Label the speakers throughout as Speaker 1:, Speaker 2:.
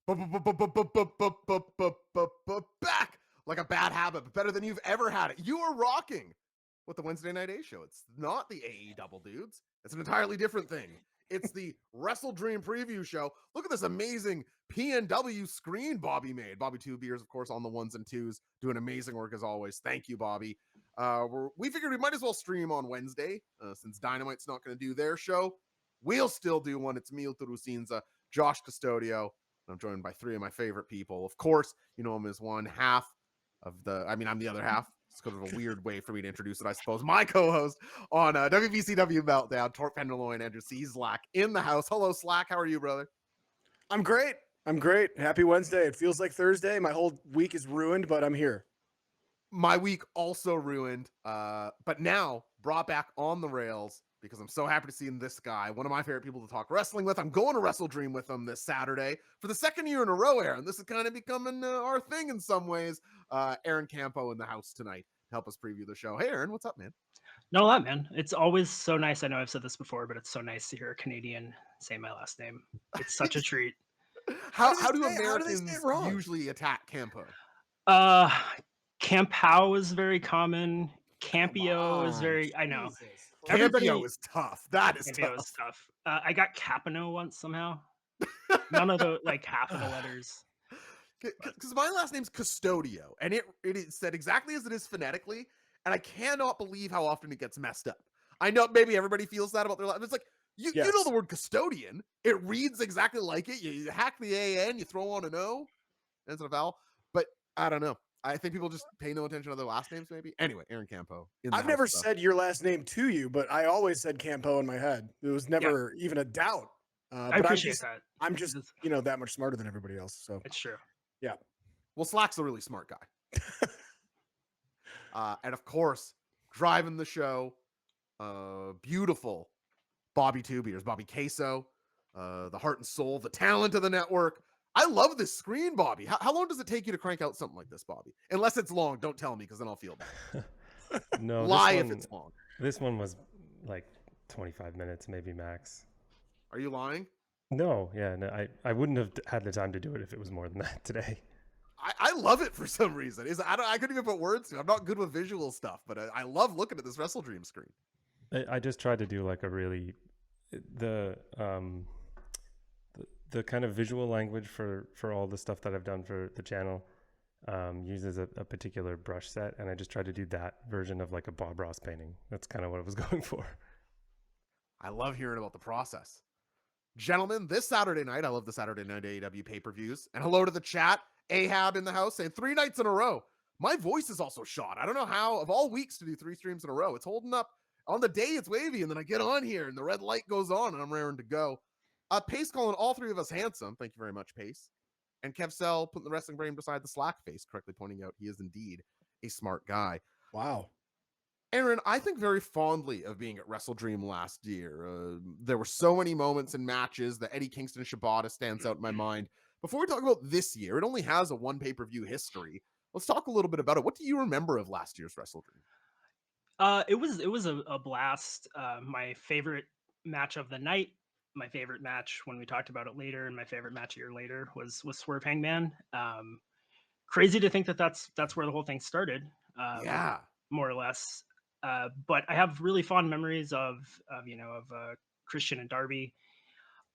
Speaker 1: Back like a bad habit, but better than you've ever had it. You are rocking with the Wednesday Night A Show. It's not the AE Double Dudes. It's an entirely different thing. It's the WrestleDream preview show. Look at this amazing PNW screen Bobby made. Bobby Two Beers, of course, on the ones and twos, doing amazing work as always. Thank you, Bobby. We figured we might as well stream on Wednesday since Dynamite's not going to do their show. We'll still do one. It's Mil Turusinza, Josh Custodio. I'm joined by three of my favorite people. Of course, you know him as one half of I'm the other half. It's kind of a weird way for me to introduce it, I suppose. My co-host on WBCW Meltdown, Torque Penderloin, Andrew C. Slack in the house. Hello, Slack. How are you, brother?
Speaker 2: I'm great. Happy Wednesday. It feels like Thursday. My whole week is ruined, but I'm here.
Speaker 1: My week also ruined, but now brought back on the rails because I'm so happy to see this guy, one of my favorite people to talk wrestling with. I'm going to WrestleDream with him this Saturday for the second year in a row, Aaron. This is kind of becoming our thing in some ways. Aaron Campeau in the house tonight to help us preview the show. Hey, Aaron, what's up, man?
Speaker 3: Not a lot, man. It's always so nice. I know I've said this before, but it's so nice to hear a Canadian say my last name. It's such a treat.
Speaker 1: How do Americans usually attack Campeau?
Speaker 3: Campeau is very common. Campeau is very, I know.
Speaker 1: Campeau is tough. That is
Speaker 3: Campeau is tough. I got Capano once somehow. None of the, like, half of the letters.
Speaker 1: Because my last name's Custodio, and it is said exactly as it is phonetically, and I cannot believe how often it gets messed up. I know maybe everybody feels that about their last. It's like, you know the word custodian. It reads exactly like it. You hack the A-N, you throw on an O, instead of vowel. But I don't know. I think people just pay no attention to their last names, maybe. Anyway, Aaron Campeau.
Speaker 2: I've never said your last name to you, but I always said Campeau in my head. There was never even a doubt.
Speaker 3: I appreciate that.
Speaker 2: I'm just, that much smarter than everybody else. So
Speaker 3: it's true.
Speaker 2: Yeah.
Speaker 1: Well, Slack's a really smart guy. And of course, driving the show, beautiful Bobby Two Beers, Bobby Queso, the heart and soul, the talent of the network. I love this screen, Bobby. How long does it take you to crank out something like this, Bobby? Unless it's long, don't tell me because then I'll feel bad.
Speaker 4: No,
Speaker 1: lie if it's long.
Speaker 4: This one was like 25 minutes, maybe max.
Speaker 1: Are you lying?
Speaker 4: No, yeah, no, I wouldn't have had the time to do it if it was more than that today.
Speaker 1: I love it for some reason. I couldn't even put words to it. I'm not good with visual stuff, but I love looking at this WrestleDream screen.
Speaker 4: I just tried to do like a really the kind of visual language for all the stuff that I've done for the channel uses a particular brush set, and I just tried to do that version of like a Bob Ross painting. That's kind of what I was going for.
Speaker 1: I love hearing about the process. Gentlemen, this Saturday night, I love the Saturday Night AEW pay-per-views. And hello to the chat. Ahab in the house saying 3 nights in a row. My voice is also shot. I don't know how, of all weeks to do 3 streams in a row. It's holding up. On the day, it's wavy, and then I get on here, and the red light goes on, and I'm raring to go. Pace calling all 3 of us handsome. Thank you very much, Pace. And Kev Sell putting the wrestling brain beside the Slack face, correctly pointing out he is indeed a smart guy.
Speaker 2: Wow.
Speaker 1: Aaron, I think very fondly of being at WrestleDream last year. There were so many moments and matches. The Eddie Kingston Shibata stands out in my mind. Before we talk about this year, it only has a 1 pay-per-view history. Let's talk a little bit about it. What do you remember of last year's WrestleDream?
Speaker 3: It was a blast. My favorite match of the night, my favorite match when we talked about it later, and my favorite match a year later was Swerve Hangman. Crazy to think that's where the whole thing started.
Speaker 1: Yeah,
Speaker 3: more or less. But I have really fond memories of Christian and Darby.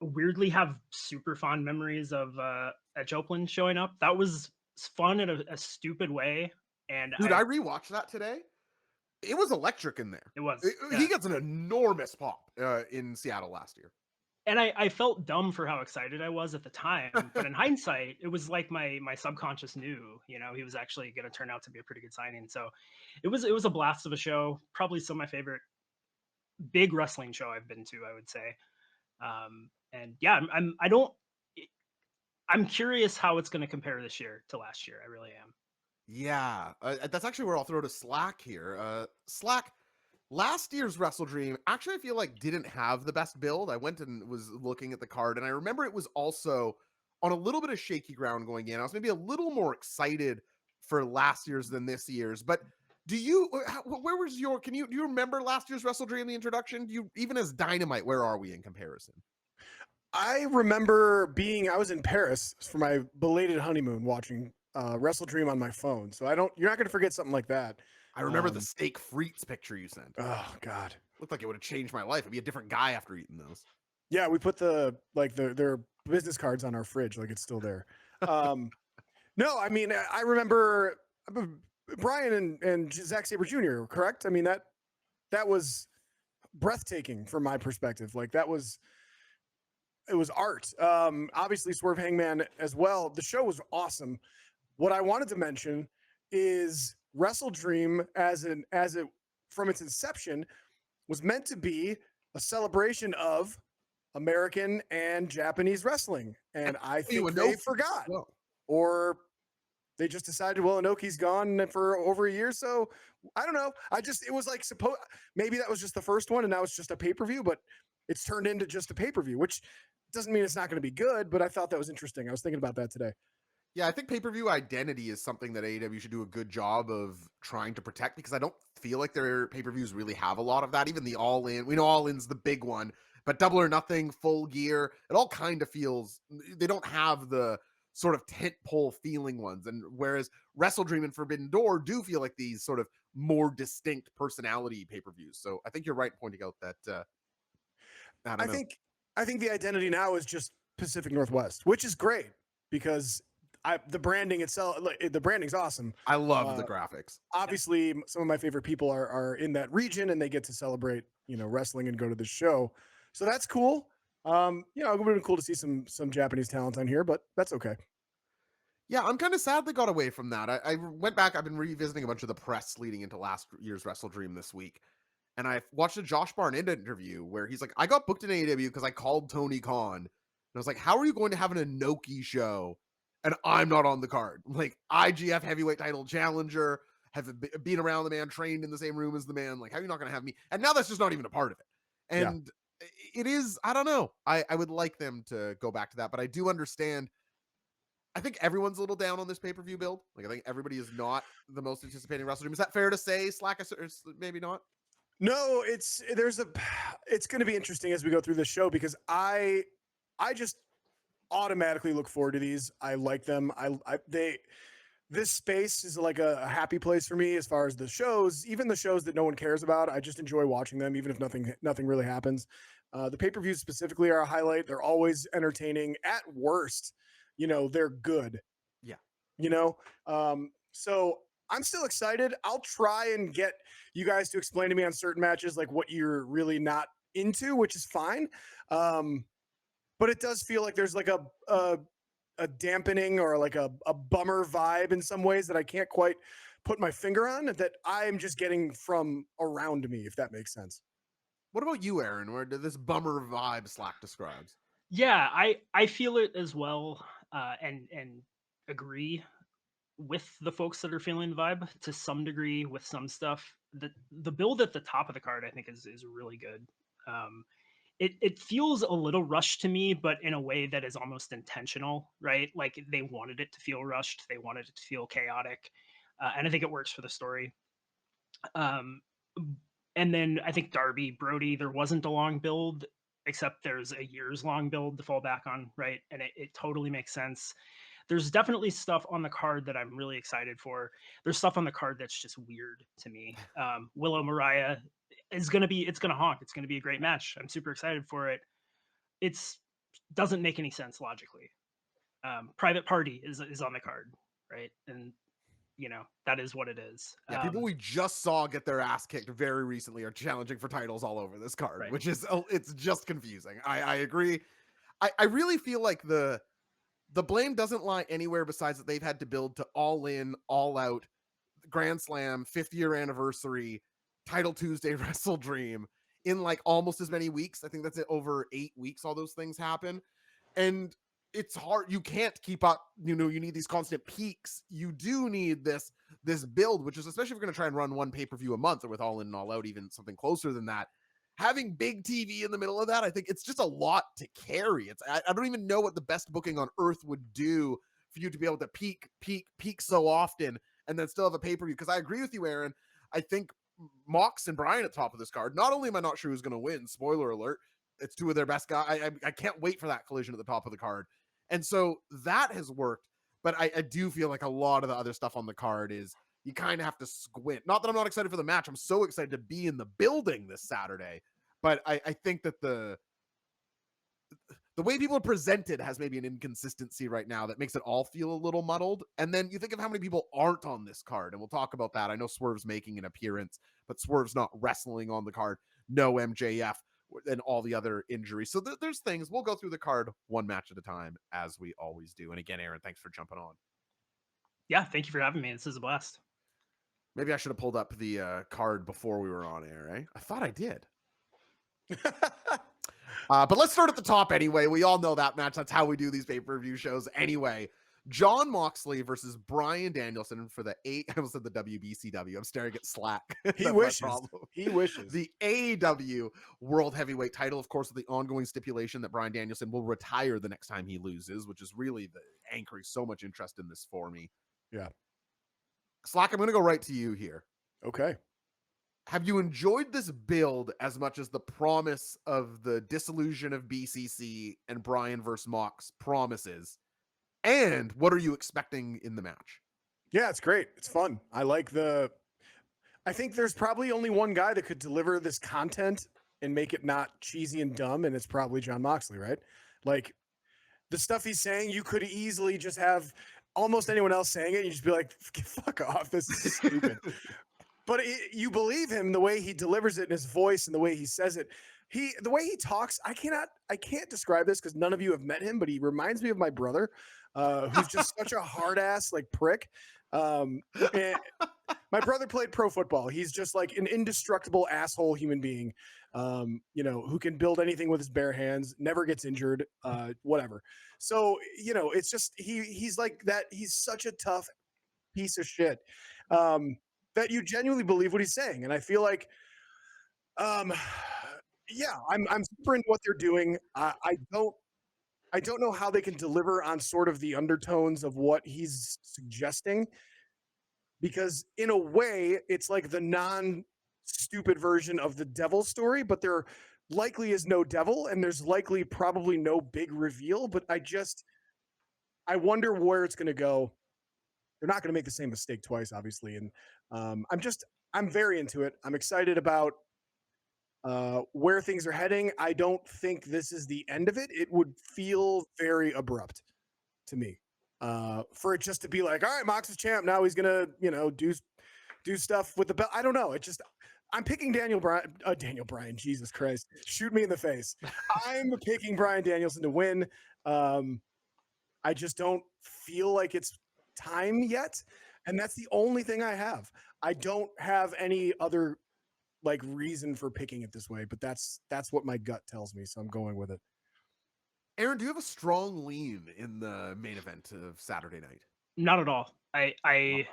Speaker 3: Weirdly, have super fond memories of Edge Oakland showing up. That was fun in a stupid way. And
Speaker 1: dude, I rewatched that today. It was electric in there.
Speaker 3: It was.
Speaker 1: He gets an enormous pop in Seattle last year.
Speaker 3: And I felt dumb for how excited I was at the time. But in hindsight, it was like my subconscious knew, he was actually going to turn out to be a pretty good signing. So it was a blast of a show. Probably still my favorite big wrestling show I've been to, I would say. And yeah, I'm curious how it's going to compare this year to last year. I really am.
Speaker 1: Yeah, that's actually where I'll throw to Slack here. Slack, last year's WrestleDream, actually, I feel like didn't have the best build. I went and was looking at the card, and I remember it was also on a little bit of shaky ground going in. I was maybe a little more excited for last year's than this year's. But do you remember last year's WrestleDream, the introduction? Do you, even as Dynamite, where are we in comparison?
Speaker 2: I remember I was in Paris for my belated honeymoon watching WrestleDream on my phone. So you're not going to forget something like that.
Speaker 1: I remember the steak frites picture you sent.
Speaker 2: Oh God.
Speaker 1: Looked like it would have changed my life. I'd be a different guy after eating those.
Speaker 2: Yeah, we put their business cards on our fridge, like it's still there. No, I mean, I remember Brian and Zack Sabre Jr., correct? I mean, that was breathtaking from my perspective. Like it was art. Obviously Swerve Hangman as well. The show was awesome. What I wanted to mention is WrestleDream from its inception was meant to be a celebration of American and Japanese wrestling. And I think they forgot.
Speaker 1: Well,
Speaker 2: Or they just decided, well, Inoki's gone for over a year. So I don't know. It was like, maybe that was just the first one and now it's just a pay-per-view, but it's turned into just a pay-per-view, which doesn't mean it's not going to be good, but I thought that was interesting. I was thinking about that today.
Speaker 1: yeah, I think pay-per-view identity is something that AEW should do a good job of trying to protect, because I don't feel like their pay-per-views really have a lot of that. Even the All In, we know All In's the big one, but Double or Nothing, Full Gear, it all kind of feels, they don't have the sort of tent pole feeling ones. And whereas WrestleDream and Forbidden Door do feel like these sort of more distinct personality pay-per-views. So I think you're right pointing out that
Speaker 2: I think the identity now is just Pacific Northwest, which is great because the branding itself, the branding's awesome.
Speaker 1: I love the graphics.
Speaker 2: Obviously, some of my favorite people are in that region, and they get to celebrate, wrestling and go to the show. So that's cool. It would have been cool to see some Japanese talent on here, but that's okay.
Speaker 1: Yeah, I'm kind of sad they got away from that. I went back. I've been revisiting a bunch of the press leading into last year's WrestleDream this week. And I watched a Josh Barnett interview where he's like, I got booked in AEW because I called Tony Khan. And I was like, how are you going to have an Inoki show and I'm not on the card? Like, IGF heavyweight title challenger, have been around the man, trained in the same room as the man. Like, how are you not going to have me? And now that's just not even a part of it. And it is, I don't know. I would like them to go back to that, but I do understand. I think everyone's a little down on this pay-per-view build. Like, I think everybody is not the most anticipating WrestleDream. Is that fair to say? Slack, maybe not?
Speaker 2: No, it's going to be interesting as we go through the show because I just automatically look forward to these. I like them. This space is like a happy place for me as far as the shows, even the shows that no one cares about. I just enjoy watching them, even if nothing really happens. The pay-per-views specifically are a highlight. They're always entertaining. At worst, they're good.
Speaker 1: Yeah.
Speaker 2: So I'm still excited. I'll try and get you guys to explain to me on certain matches, like what you're really not into, which is fine. But it does feel like there's like a dampening or like a bummer vibe in some ways that I can't quite put my finger on, that I'm just getting from around me, if that makes sense.
Speaker 1: What about you, Aaron? Where did this bummer vibe Slack describes?
Speaker 3: Yeah, I feel it as well, and agree with the folks that are feeling the vibe to some degree with some stuff. The build at the top of the card, I think, is really good. It feels a little rushed to me, but in a way that is almost intentional, right? Like they wanted it to feel rushed, they wanted it to feel chaotic, and I think it works for the story. And then I think Darby Brody, there wasn't a long build, except there's a years long build to fall back on, right? And it totally makes sense. There's definitely stuff on the card that I'm really excited for. There's stuff on the card that's just weird to me. Willow Mariah it's gonna honk. It's gonna be a great match. I'm super excited for it. It's doesn't make any sense logically. Private Party is on the card, right? And that is what it is.
Speaker 1: Yeah, people we just saw get their ass kicked very recently are challenging for titles all over this card,
Speaker 3: right.
Speaker 1: which is it's just confusing. I agree. I really feel like the blame doesn't lie anywhere besides that they've had to build to All In, All Out, Grand Slam, 5th year anniversary, Title Tuesday, WrestleDream in like almost as many weeks. I think that's it, over 8 weeks all those things happen. And it's hard. You can't keep up. You need these constant peaks. You do need this build, which is, especially if you're going to try and run one pay-per-view a month, or with All In and All Out, even something closer than that. Having big TV in the middle of that, I think it's just a lot to carry. I don't even know what the best booking on earth would do for you to be able to peak so often and then still have a pay-per-view. Because I agree with you, Aaron. I think Mox and Brian at top of this card. Not only am I not sure who's going to win, spoiler alert, It's two of their best guys. I can't wait for that collision at the top of the card. And so that has worked. But I do feel like a lot of the other stuff on the card is you kind of have to squint. Not that I'm not excited for the match. I'm so excited to be in the building this Saturday. But I think that the way people are presented has maybe an inconsistency right now that makes it all feel a little muddled. And then you think of how many people aren't on this card, and we'll talk about that. I know Swerve's making an appearance, but Swerve's not wrestling on the card. No MJF and all the other injuries. So there's things. We'll go through the card one match at a time, as we always do. And again, Aaron, thanks for jumping on.
Speaker 3: Yeah, thank you for having me. This is a blast.
Speaker 1: Maybe I should have pulled up the card before we were on air, eh? I thought I did. But let's start at the top anyway. We all know that match. That's how we do these pay-per-view shows anyway. John Moxley versus Bryan Danielson for the I almost said the WBCW. I'm staring at Slack.
Speaker 2: He wishes. He wishes.
Speaker 1: The AEW World Heavyweight title, of course, with the ongoing stipulation that Bryan Danielson will retire the next time he loses, which is really the anchoring so much interest in this for me.
Speaker 2: Yeah.
Speaker 1: Slack, I'm going to go right to you here.
Speaker 2: Okay.
Speaker 1: Have you enjoyed this build as much as the promise of the dissolution of BCC and Bryan versus Mox promises? And what are you expecting in the match?
Speaker 2: Yeah, it's great. It's fun. I think there's probably only one guy that could deliver this content and make it not cheesy and dumb, and it's probably John Moxley, right? Like, the stuff he's saying, you could easily just have almost anyone else saying it, and you just be like, fuck off, this is stupid. But you believe him the way he delivers it in his voice and the way he says it. The way he talks, I can't describe this because none of you have met him, but he reminds me of my brother, who's just such a hard ass like prick. My brother played pro football. He's just like an indestructible asshole human being, who can build anything with his bare hands, never gets injured, whatever. So, it's just he's like that. He's such a tough piece of shit. That you genuinely believe what he's saying. And I feel like, I'm super into what they're doing. I don't know how they can deliver on sort of the undertones of what he's suggesting, because in a way it's like the non-stupid version of the devil story, but there likely is no devil and there's likely probably no big reveal, but I wonder where it's going to go. They're not going to make the same mistake twice, obviously. And I'm very into it. I'm excited about where things are heading. I don't think this is the end of it. It would feel very abrupt to me for it just to be like, all right, Mox is champ. Now he's going to, do stuff with the belt. I don't know. I'm picking Daniel Bryan, Jesus Christ, shoot me in the face. I'm picking Bryan Danielson to win. I just don't feel like it's time yet, and that's the only thing I have. I don't have any other like reason for picking it this way, but that's what my gut tells me, so I'm going with it.
Speaker 1: Aaron, do you have a strong lean in the main event of Saturday night?
Speaker 3: Not at all. I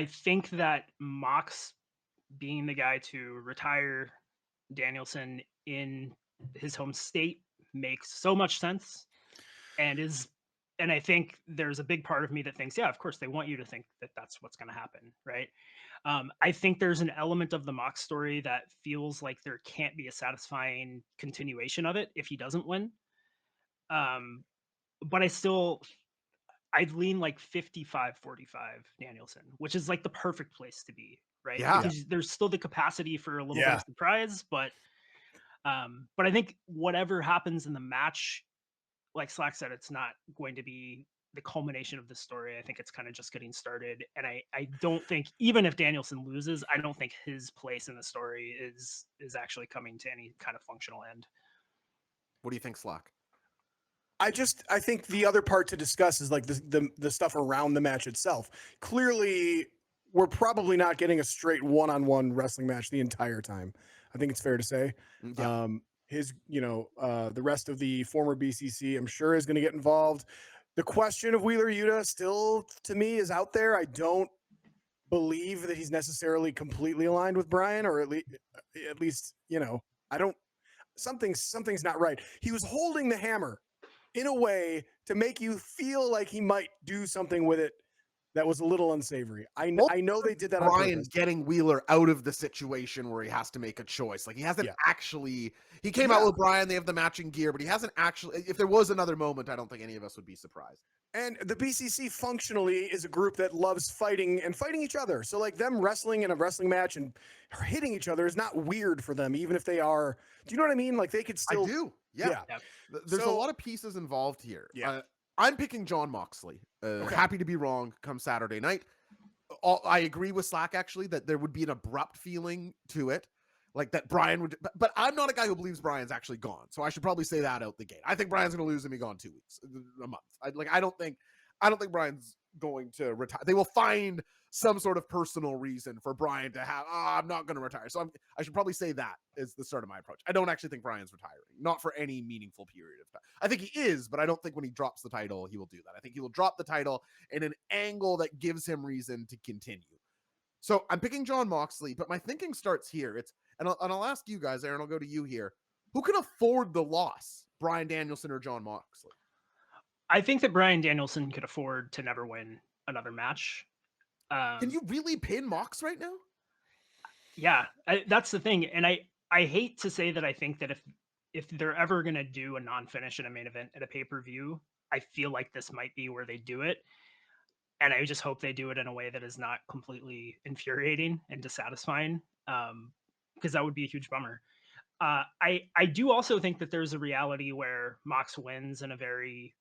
Speaker 3: think that Mox being the guy to retire Danielson in his home state makes so much sense, and I think there's a big part of me that thinks, yeah, of course they want you to think that that's what's going to happen, right? I think there's an element of the Mox story that feels like there can't be a satisfying continuation of it if he doesn't win. But I'd lean like 55-45 Danielson, which is like the perfect place to be, right?
Speaker 1: Yeah.
Speaker 3: Because there's still the capacity for a little bit of surprise, but I think whatever happens in the match, like Slack said, it's not going to be the culmination of the story. I think it's kind of just getting started. And I don't think, even if Danielson loses, I don't think his place in the story is actually coming to any kind of functional end.
Speaker 1: What do you think, Slack?
Speaker 2: I think the other part to discuss is like the stuff around the match itself. Clearly, we're probably not getting a straight one-on-one wrestling match the entire time. I think it's fair to say.
Speaker 1: Yeah.
Speaker 2: The rest of the former BCC, I'm sure, is going to get involved. The question of Wheeler Yuta still, to me, is out there. I don't believe that he's necessarily completely aligned with Bryan, or at least, I don't. Something's not right. He was holding the hammer in a way to make you feel like he might do something with it that was a little unsavory. I
Speaker 1: Well,
Speaker 2: know they did that on
Speaker 1: Brian
Speaker 2: purpose.
Speaker 1: getting Wheeler out of the situation where he has to make a choice. Like he hasn't
Speaker 2: Yeah.
Speaker 1: actually. He came out with Brian. They have the matching gear, but he hasn't actually. If there was another moment, I don't think any of us would be surprised.
Speaker 2: And the BCC functionally is a group that loves fighting and fighting each other. So like them wrestling in a wrestling match and hitting each other is not weird for them, even if they are. Do you know what I mean? Like they could still.
Speaker 1: I do. Yeah.
Speaker 3: Yeah.
Speaker 1: There's a
Speaker 2: So-
Speaker 1: lot of pieces involved here.
Speaker 2: Yeah.
Speaker 1: I'm picking John Moxley.
Speaker 2: Okay.
Speaker 1: Happy to be wrong come Saturday night. I agree with Slack actually that there would be an abrupt feeling to it, like that Brian would. But I'm not a guy who believes Brian's actually gone, so I should probably say that out the gate. I think Brian's going to lose and be gone 2 weeks, a month. I don't think Brian's going to retire. They will find some sort of personal reason for Brian to have. I'm not going to retire, so I should probably say that is the start of my approach. I don't actually think Brian's retiring, not for any meaningful period of time. I think he is, but I don't think when he drops the title he will do that. I think he will drop the title in an angle that gives him reason to continue. So I'm picking John Moxley, but my thinking starts here. And I'll ask you guys, Aaron. I'll go to you here. Who can afford the loss, Brian Danielson or John Moxley?
Speaker 3: I think that Brian Danielson could afford to never win another match.
Speaker 1: Can you really pin Mox right now?
Speaker 3: Yeah, that's the thing. And I hate to say that I think that if they're ever going to do a non-finish in a main event at a pay-per-view, I feel like this might be where they do it. And I just hope they do it in a way that is not completely infuriating and dissatisfying, because that would be a huge bummer. I do also think that there's a reality where Mox wins in a very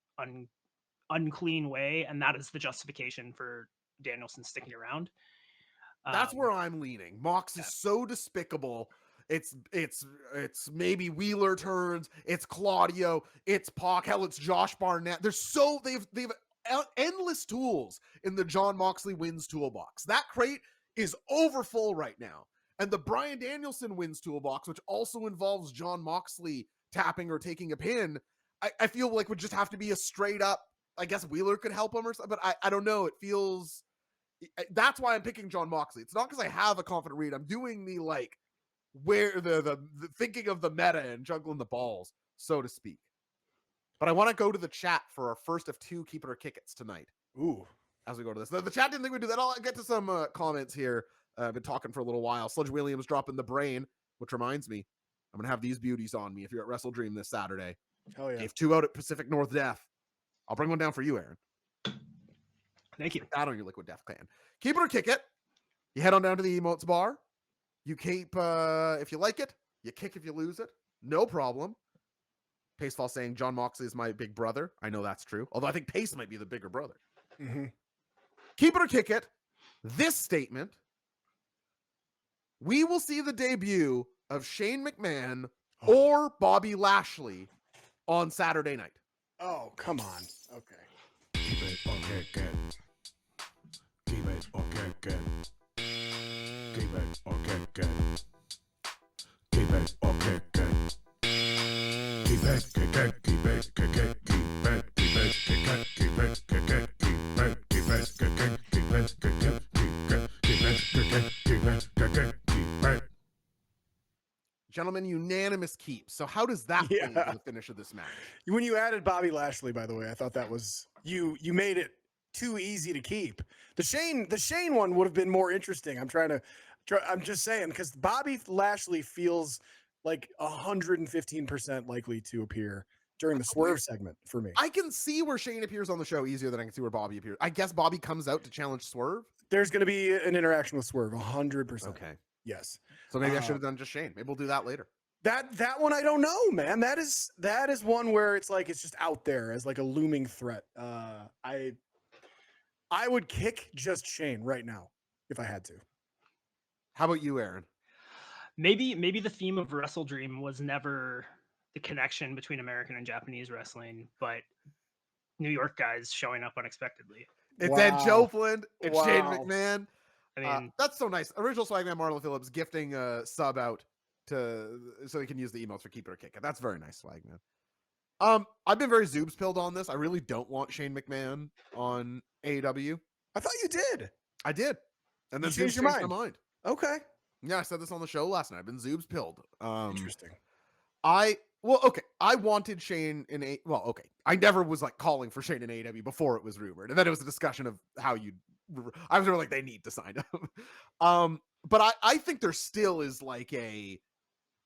Speaker 3: unclean way, and that is the justification for Danielson sticking around.
Speaker 1: That's where I'm leaning. Mox is so despicable. It's maybe Wheeler turns. It's Claudio. It's Pac. Hell, it's Josh Barnett. They've endless tools in the John Moxley wins toolbox. That crate is overfull right now. And the Brian Danielson wins toolbox, which also involves John Moxley tapping or taking a pin, I feel like would just have to be a straight up. I guess Wheeler could help him or something, but I don't know. It feels. That's why I'm picking John Moxley. It's not because I have a confident read. I'm doing the where the thinking of the meta and juggling the balls, so to speak. But I want to go to the chat for our first of 2 keep it or kick it's tonight.
Speaker 2: Ooh.
Speaker 1: As we go to this, the chat didn't think we'd do that. I'll get to some comments here. I've been talking for a little while. Sludge Williams dropping the brain, which reminds me, I'm gonna have these beauties on me if you're at WrestleDream this Saturday.
Speaker 2: Hell yeah.
Speaker 1: Gave 2 out at Pacific North Death. I'll bring one down for you, Aaron.
Speaker 3: Thank you.
Speaker 1: That on your Liquid Death clan. Keep it or kick it. You head on down to the emotes bar. You keep if you like it. You kick if you lose it. No problem. Pacefall saying John Moxley is my big brother. I know that's true. Although I think Pace might be the bigger brother.
Speaker 2: Mm-hmm.
Speaker 1: Keep it or kick it. This statement. We will see the debut of Shane McMahon or Bobby Lashley on Saturday night.
Speaker 2: Oh, come on. Okay.
Speaker 5: Keep it or kick it. Keep it or kick it. Keep it or kick it. Keep it or kick it. Keep it, kick it, keep it, kick it, keep it, keep it, kick it, keep it, kick it, keep it, keep it, kick it, keep it, kick it, keep it, keep it, kick it, keep it, kick it, keep it.
Speaker 1: Gentlemen, unanimous keep. So how does that play into the finish of this match?
Speaker 2: When you added Bobby Lashley, by the way, I thought that was you made it too easy to keep. The Shane one would have been more interesting. I'm just saying, because Bobby Lashley feels like 115% likely to appear during the Swerve segment for me.
Speaker 1: I can see where Shane appears on the show easier than I can see where Bobby appears. I guess Bobby comes out to challenge Swerve.
Speaker 2: There's going to be an interaction with Swerve, 100%.
Speaker 1: Okay.
Speaker 2: Yes.
Speaker 1: So maybe I should have done just Shane. Maybe we'll do that later.
Speaker 2: That one I don't know, man. That is one where it's like it's just out there as like a looming threat. I would kick just Shane right now if I had to.
Speaker 1: How about you, Aaron?
Speaker 3: Maybe the theme of WrestleDream was never the connection between American and Japanese wrestling, but New York guys showing up unexpectedly.
Speaker 1: It's Ed
Speaker 2: Wow.
Speaker 1: Joplin. It's Shane
Speaker 2: Wow.
Speaker 1: McMahon.
Speaker 3: I mean,
Speaker 1: That's so nice. Original Swagman Marlon Phillips gifting a sub out so he can use the emails for Keep It or Kick It. That's very nice, Swagman. I've been very Zoobs pilled on this. I really don't want Shane McMahon on AEW.
Speaker 2: I thought you did.
Speaker 1: I did. And then
Speaker 2: You changed
Speaker 1: Zoobs
Speaker 2: your
Speaker 1: changed my
Speaker 2: mind.
Speaker 1: mind.
Speaker 2: Okay.
Speaker 1: Yeah, I said this on the show last night. I've been Zoobs pilled.
Speaker 2: Interesting.
Speaker 1: I wanted Shane I never was like calling for Shane in AEW before it was rumored. And then it was a discussion of how you I was like, they need to sign him. But I think there still is like a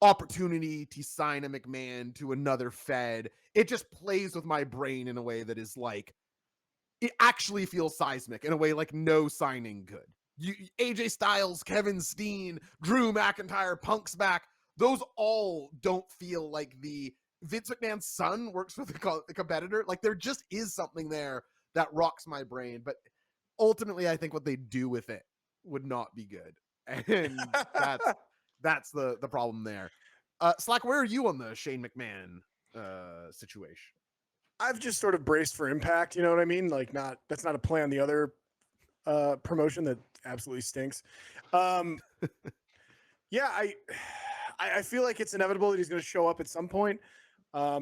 Speaker 1: opportunity to sign a McMahon to another Fed. It just plays with my brain in a way that is like, it actually feels seismic in a way like no signing could. AJ Styles, Kevin Steen, Drew McIntyre, Punk's back. Those all don't feel like the Vince McMahon's son works for the competitor. Like there just is something there that rocks my brain. But ultimately, I think what they do with it would not be good, and that's the problem there. Slack, where are you on the Shane McMahon situation?
Speaker 2: I've just sort of braced for impact. You know what I mean? Like, that's not a play on the other promotion that absolutely stinks. Yeah, I feel like it's inevitable that he's going to show up at some point. I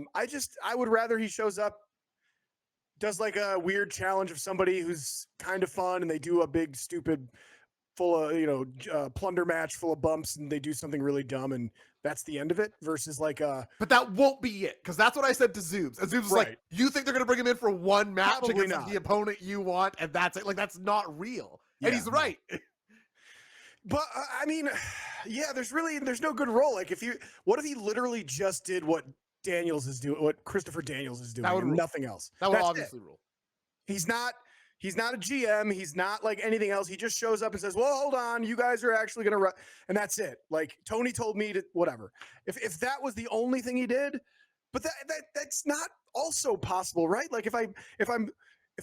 Speaker 2: would rather he shows up, does like a weird challenge of somebody who's kind of fun, and they do a big stupid full of plunder match full of bumps, and they do something really dumb, and that's the end of it, versus like
Speaker 1: but that won't be it, because that's what I said to Zoobs, and Zoobs was like, you think they're gonna bring him in for one match
Speaker 2: Probably
Speaker 1: against
Speaker 2: not.
Speaker 1: the opponent you want, and that's it? Like, that's not real. And he's right.
Speaker 2: But I mean, yeah, there's no good role. Like, what if he literally just did what Daniels is doing, what Christopher Daniels is doing, and nothing else?
Speaker 1: That would
Speaker 2: That's
Speaker 1: obviously rule.
Speaker 2: He's not a GM. He's not like anything else. He just shows up and says, well, hold on, you guys are actually going to run. And that's it. Like, Tony told me to whatever. If that was the only thing he did, but that's not also possible, right? Like, if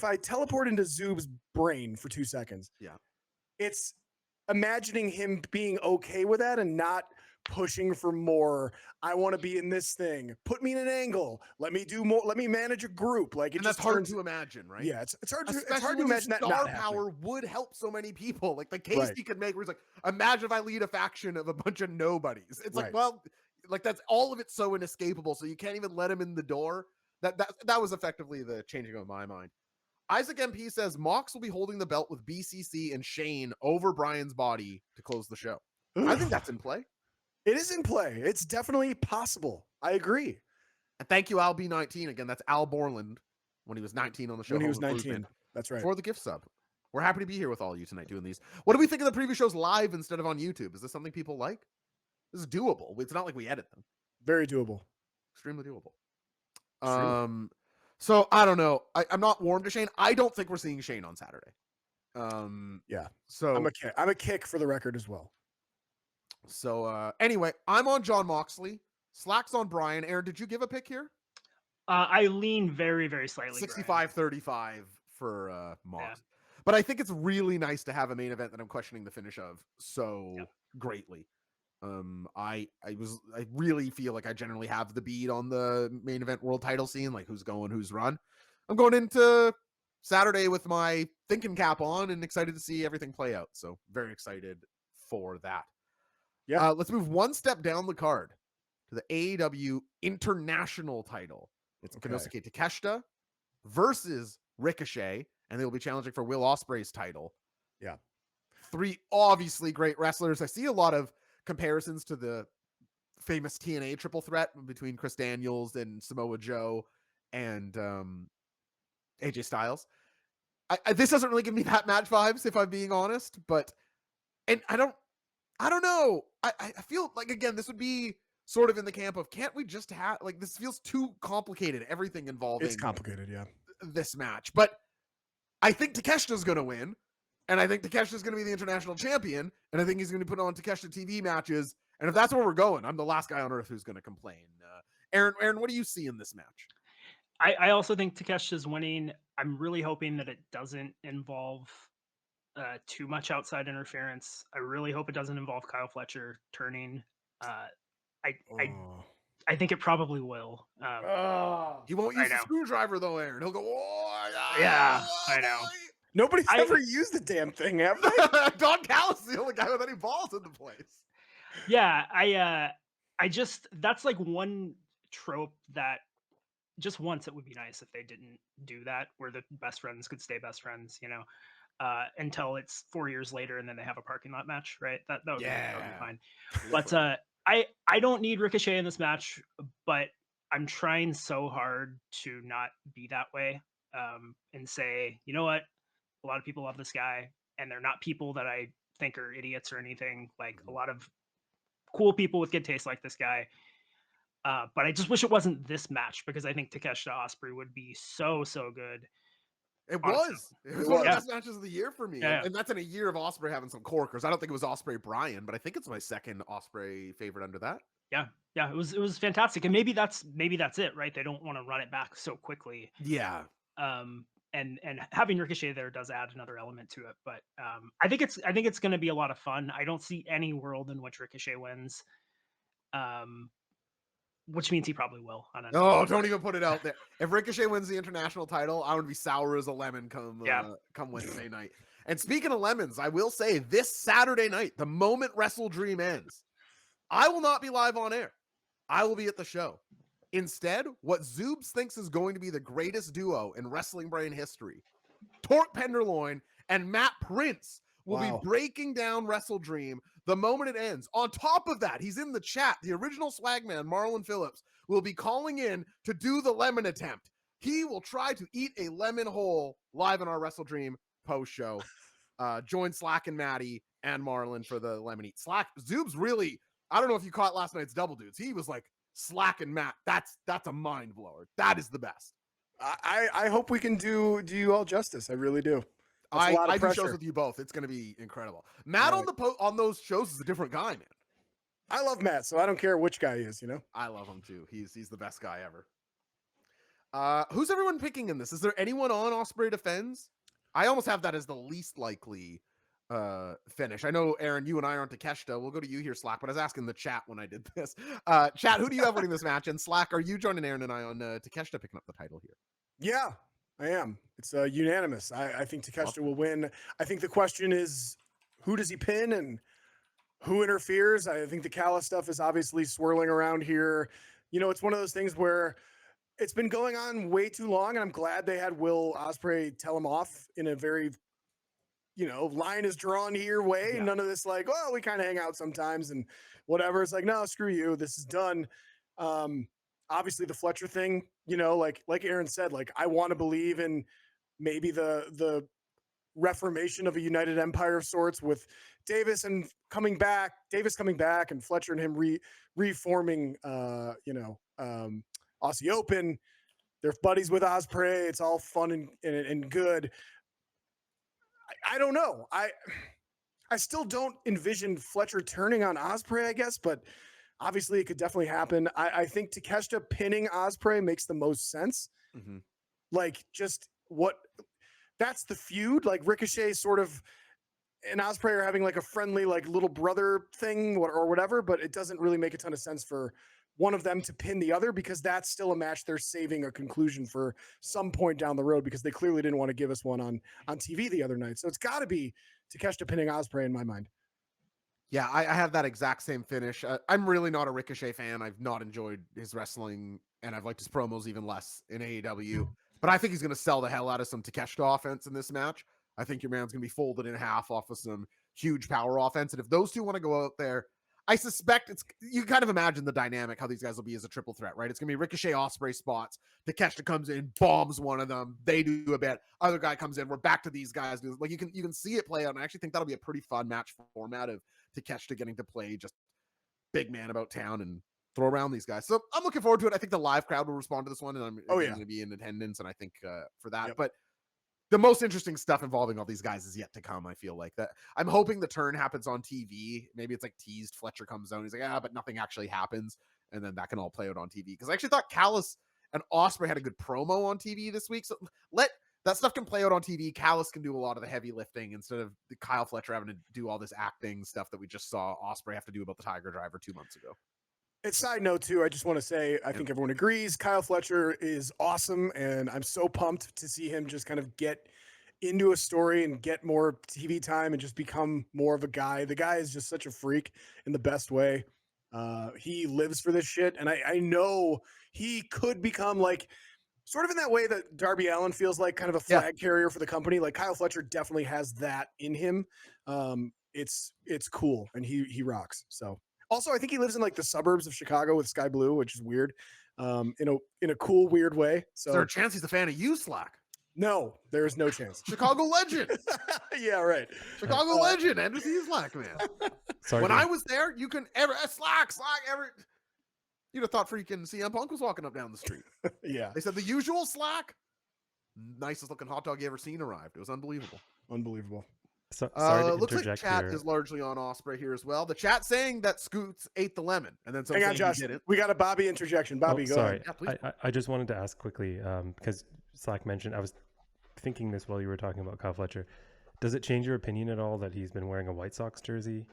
Speaker 2: I teleport into Zoob's brain for 2 seconds, it's imagining him being okay with that and not pushing for more. I want to be in this thing. Put me in an angle. Let me do more. Let me manage a group. Like,
Speaker 1: and that's hard to imagine, right?
Speaker 2: Yeah, it's hard to
Speaker 1: Especially
Speaker 2: imagine that
Speaker 1: star
Speaker 2: not
Speaker 1: power would help so many people. Like the case he could make, where he's like, imagine if I lead a faction of a bunch of nobodies. It's like, well, like that's all of it so inescapable. So you can't even let him in the door. That was effectively the changing of my mind. Isaac MP says Mox will be holding the belt with BCC and Shane over Brian's body to close the show. I think that's in play.
Speaker 2: It is in play. It's definitely possible. I agree.
Speaker 1: And thank you, Al B19. Again, that's Al Borland when he was 19 on the show.
Speaker 2: When he was 19. That's right.
Speaker 1: For the gift sub. We're happy to be here with all of you tonight doing these. What do we think of the preview shows live instead of on YouTube? Is this something people like? This is doable. It's not like we edit them.
Speaker 2: Very doable.
Speaker 1: Extremely doable. So I don't know. I'm not warm to Shane. I don't think we're seeing Shane on Saturday.
Speaker 2: Yeah.
Speaker 1: So
Speaker 2: I'm a kick for the record as well.
Speaker 1: So anyway, I'm on John Moxley. Slack's on Brian. Aaron, did you give a pick here?
Speaker 3: I lean very, very slightly.
Speaker 1: 65-35 for Mox. Yeah. But I think it's really nice to have a main event that I'm questioning the finish of so greatly. I really feel like I generally have the beat on the main event world title scene, like who's going, who's run. I'm going into Saturday with my thinking cap on and excited to see everything play out. So very excited for that. Yeah. Let's move one step down the card to the AEW International title. It's Konosuke Takeshita versus Ricochet, and they will be challenging for Will Ospreay's title.
Speaker 2: Yeah. 3
Speaker 1: obviously great wrestlers. I see a lot of comparisons to the famous TNA triple threat between Chris Daniels and Samoa Joe and AJ Styles. This doesn't really give me that match vibes, if I'm being honest, but I don't know. I feel like, again, this would be sort of in the camp of, can't we just have, like, this feels too complicated, everything involving
Speaker 2: it's complicated,
Speaker 1: this match. But I think Takeshita's going to win. And I think Takeshita's going to be the international champion. And I think he's going to put on Takeshita TV matches. And if that's where we're going, I'm the last guy on earth who's going to complain. Aaron, what do you see in this match?
Speaker 3: I also think Takeshita's winning. I'm really hoping that it doesn't involve too much outside interference. I really hope it doesn't involve Kyle Fletcher turning. I think it probably will.
Speaker 1: He won't use the screwdriver though, Aaron. He'll go,
Speaker 3: yeah, I know.
Speaker 2: Nobody's ever used the damn thing, have they?
Speaker 1: Don Callis is the only guy with any balls in the place.
Speaker 3: Yeah, I just, that's like one trope that just once it would be nice if they didn't do that, where the best friends could stay best friends, until it's 4 years later and then they have a parking lot match, right? That would be fine. But I don't need Ricochet in this match, but I'm trying so hard to not be that way, and say, you know what? A lot of people love this guy, and they're not people that I think are idiots or anything. Like a lot of cool people with good taste like this guy. But I just wish it wasn't this match because I think Takeshita Osprey would be so good.
Speaker 1: It
Speaker 3: on its
Speaker 1: was.
Speaker 3: own.
Speaker 1: It was one of the
Speaker 3: Yeah.
Speaker 1: best matches of the year for me.
Speaker 3: Yeah.
Speaker 1: And that's in a year of Osprey having some corkers. I don't think it was Osprey Bryan, but I think it's my second Osprey favorite under that.
Speaker 3: Yeah, it was fantastic, and maybe that's it, right? They don't want to run it back so quickly.
Speaker 1: Yeah.
Speaker 3: And having Ricochet there does add another element to it. But I think it's going to be a lot of fun. I don't see any world in which Ricochet wins. Which means he probably will.
Speaker 1: Oh, don't even put it out there. If Ricochet wins the international title, I would be sour as a lemon come Wednesday night. And speaking of lemons, I will say this Saturday night, the moment WrestleDream ends, I will not be live on air. I will be at the show. Instead, what Zoobs thinks is going to be the greatest duo in wrestling brain history, Torque Penderloin and Matt Prince, will be breaking down WrestleDream the moment it ends. On top of that, he's in the chat. The original swagman, Marlon Phillips, will be calling in to do the lemon attempt. He will try to eat a lemon whole live in our WrestleDream post show. Join Slack and Maddie and Marlon for the lemon eat. Zoob's really, I don't know if you caught last night's Double Dudes. He was like, Slack and Matt, that's a mind blower. That is the best.
Speaker 2: I hope we can do you all justice. I really do.
Speaker 1: I do shows with you both. It's going to be incredible. Matt on those shows is a different guy, man.
Speaker 2: I love Matt, so I don't care which guy he is, you know?
Speaker 1: I love him too. He's the best guy ever. Who's everyone picking in this? Is there anyone on Osprey defends? I almost have that as the least likely finish. I know, Aaron, you and I aren't Takeshita. We'll go to you here, Slack, but I was asking the chat when I did this. Chat, who do you have winning this match? And Slack, are you joining Aaron and I on Takeshita picking up the title here?
Speaker 2: Yeah, I am. It's unanimous. I think Takeshita will win. I think the question is, who does he pin and who interferes? I think the Callis stuff is obviously swirling around here. You know, it's one of those things where it's been going on way too long, and I'm glad they had Will Ospreay tell him off in a very, line is drawn here way. Yeah. None of this like, well, we kind of hang out sometimes and whatever. It's like, no, screw you. This is done. Obviously the Fletcher thing, like Aaron said, like I want to believe in maybe the reformation of a united empire of sorts with Davis coming back and Fletcher and him reforming, Aussie Open. They're buddies with Ospreay. It's all fun and good. I don't know. I still don't envision Fletcher turning on Ospreay, I guess, but obviously it could definitely happen. I think Takeshita pinning Ospreay makes the most sense. Mm-hmm. Like that's the feud. Like Ricochet sort of and Ospreay are having like a friendly, like little brother thing or whatever, but it doesn't really make a ton of sense for one of them to pin the other because that's still a match they're saving a conclusion for some point down the road because they clearly didn't want to give us one on TV the other night. So it's got to be Takeshita pinning Ospreay in my mind.
Speaker 1: Yeah, I have that exact same finish. I'm really not a Ricochet fan. I've not enjoyed his wrestling, and I've liked his promos even less in AEW. But I think he's going to sell the hell out of some Takeshita offense in this match. I think your man's going to be folded in half off of some huge power offense. And if those two want to go out there, I suspect you kind of imagine the dynamic, how these guys will be as a triple threat, right? It's going to be Ricochet Ospreay spots. Takeshita comes in, bombs one of them. They do a bit. Other guy comes in. We're back to these guys. Like you can see it play out. And I actually think that'll be a pretty fun match format of Takeshita getting to play just big man about town and throw around these guys. So I'm looking forward to it. I think the live crowd will respond to this one, and I'm going to be in attendance. And I think for that, but the most interesting stuff involving all these guys is yet to come. I feel like that. I'm hoping the turn happens on TV. Maybe it's like teased. Fletcher comes out. He's like, but nothing actually happens. And then that can all play out on TV. Because I actually thought Callis and Ospreay had a good promo on TV this week. So that stuff can play out on TV. Callis can do a lot of the heavy lifting instead of Kyle Fletcher having to do all this acting stuff that we just saw Ospreay have to do about the Tiger Driver 2 months ago.
Speaker 2: And side note too, I just want to say, I think everyone agrees Kyle Fletcher is awesome. And I'm so pumped to see him just kind of get into a story and get more TV time and just become more of a guy. The guy is just such a freak in the best way. He lives for this shit. And I know he could become like sort of in that way that Darby Allin feels like kind of a flag carrier for the company. Like Kyle Fletcher definitely has that in him. It's cool. And he rocks. So also, I think he lives in like the suburbs of Chicago with Sky Blue, which is weird, in a cool, weird way. So
Speaker 1: is there a chance he's a fan of you, Slack?
Speaker 2: No, there is no chance.
Speaker 1: Chicago legend.
Speaker 2: Yeah, right.
Speaker 1: Chicago legend. Anderson Slack, man.
Speaker 4: Sorry.
Speaker 1: When
Speaker 4: to-
Speaker 1: I was there, you can ever Slack. You'd have thought freaking CM Punk was walking up down the street.
Speaker 2: Yeah,
Speaker 1: They said the usual Slack. Nicest looking hot dog you ever seen arrived. It was unbelievable.
Speaker 2: unbelievable.
Speaker 4: sorry to
Speaker 1: Looks like
Speaker 4: interject
Speaker 1: chat
Speaker 4: here.
Speaker 1: is largely on Osprey here as well. The chat saying that Scoots ate the lemon, and then some
Speaker 2: Hang on,
Speaker 1: saying
Speaker 2: Josh.
Speaker 1: he didn't.
Speaker 2: We got a Bobby interjection. Bobby,
Speaker 4: Oh,
Speaker 2: go
Speaker 4: sorry.
Speaker 2: ahead.
Speaker 1: Yeah, please.
Speaker 4: I just wanted to ask quickly because Slack mentioned, I was thinking this while you were talking about Kyle Fletcher. Does it change your opinion at all that he's been wearing a White Sox jersey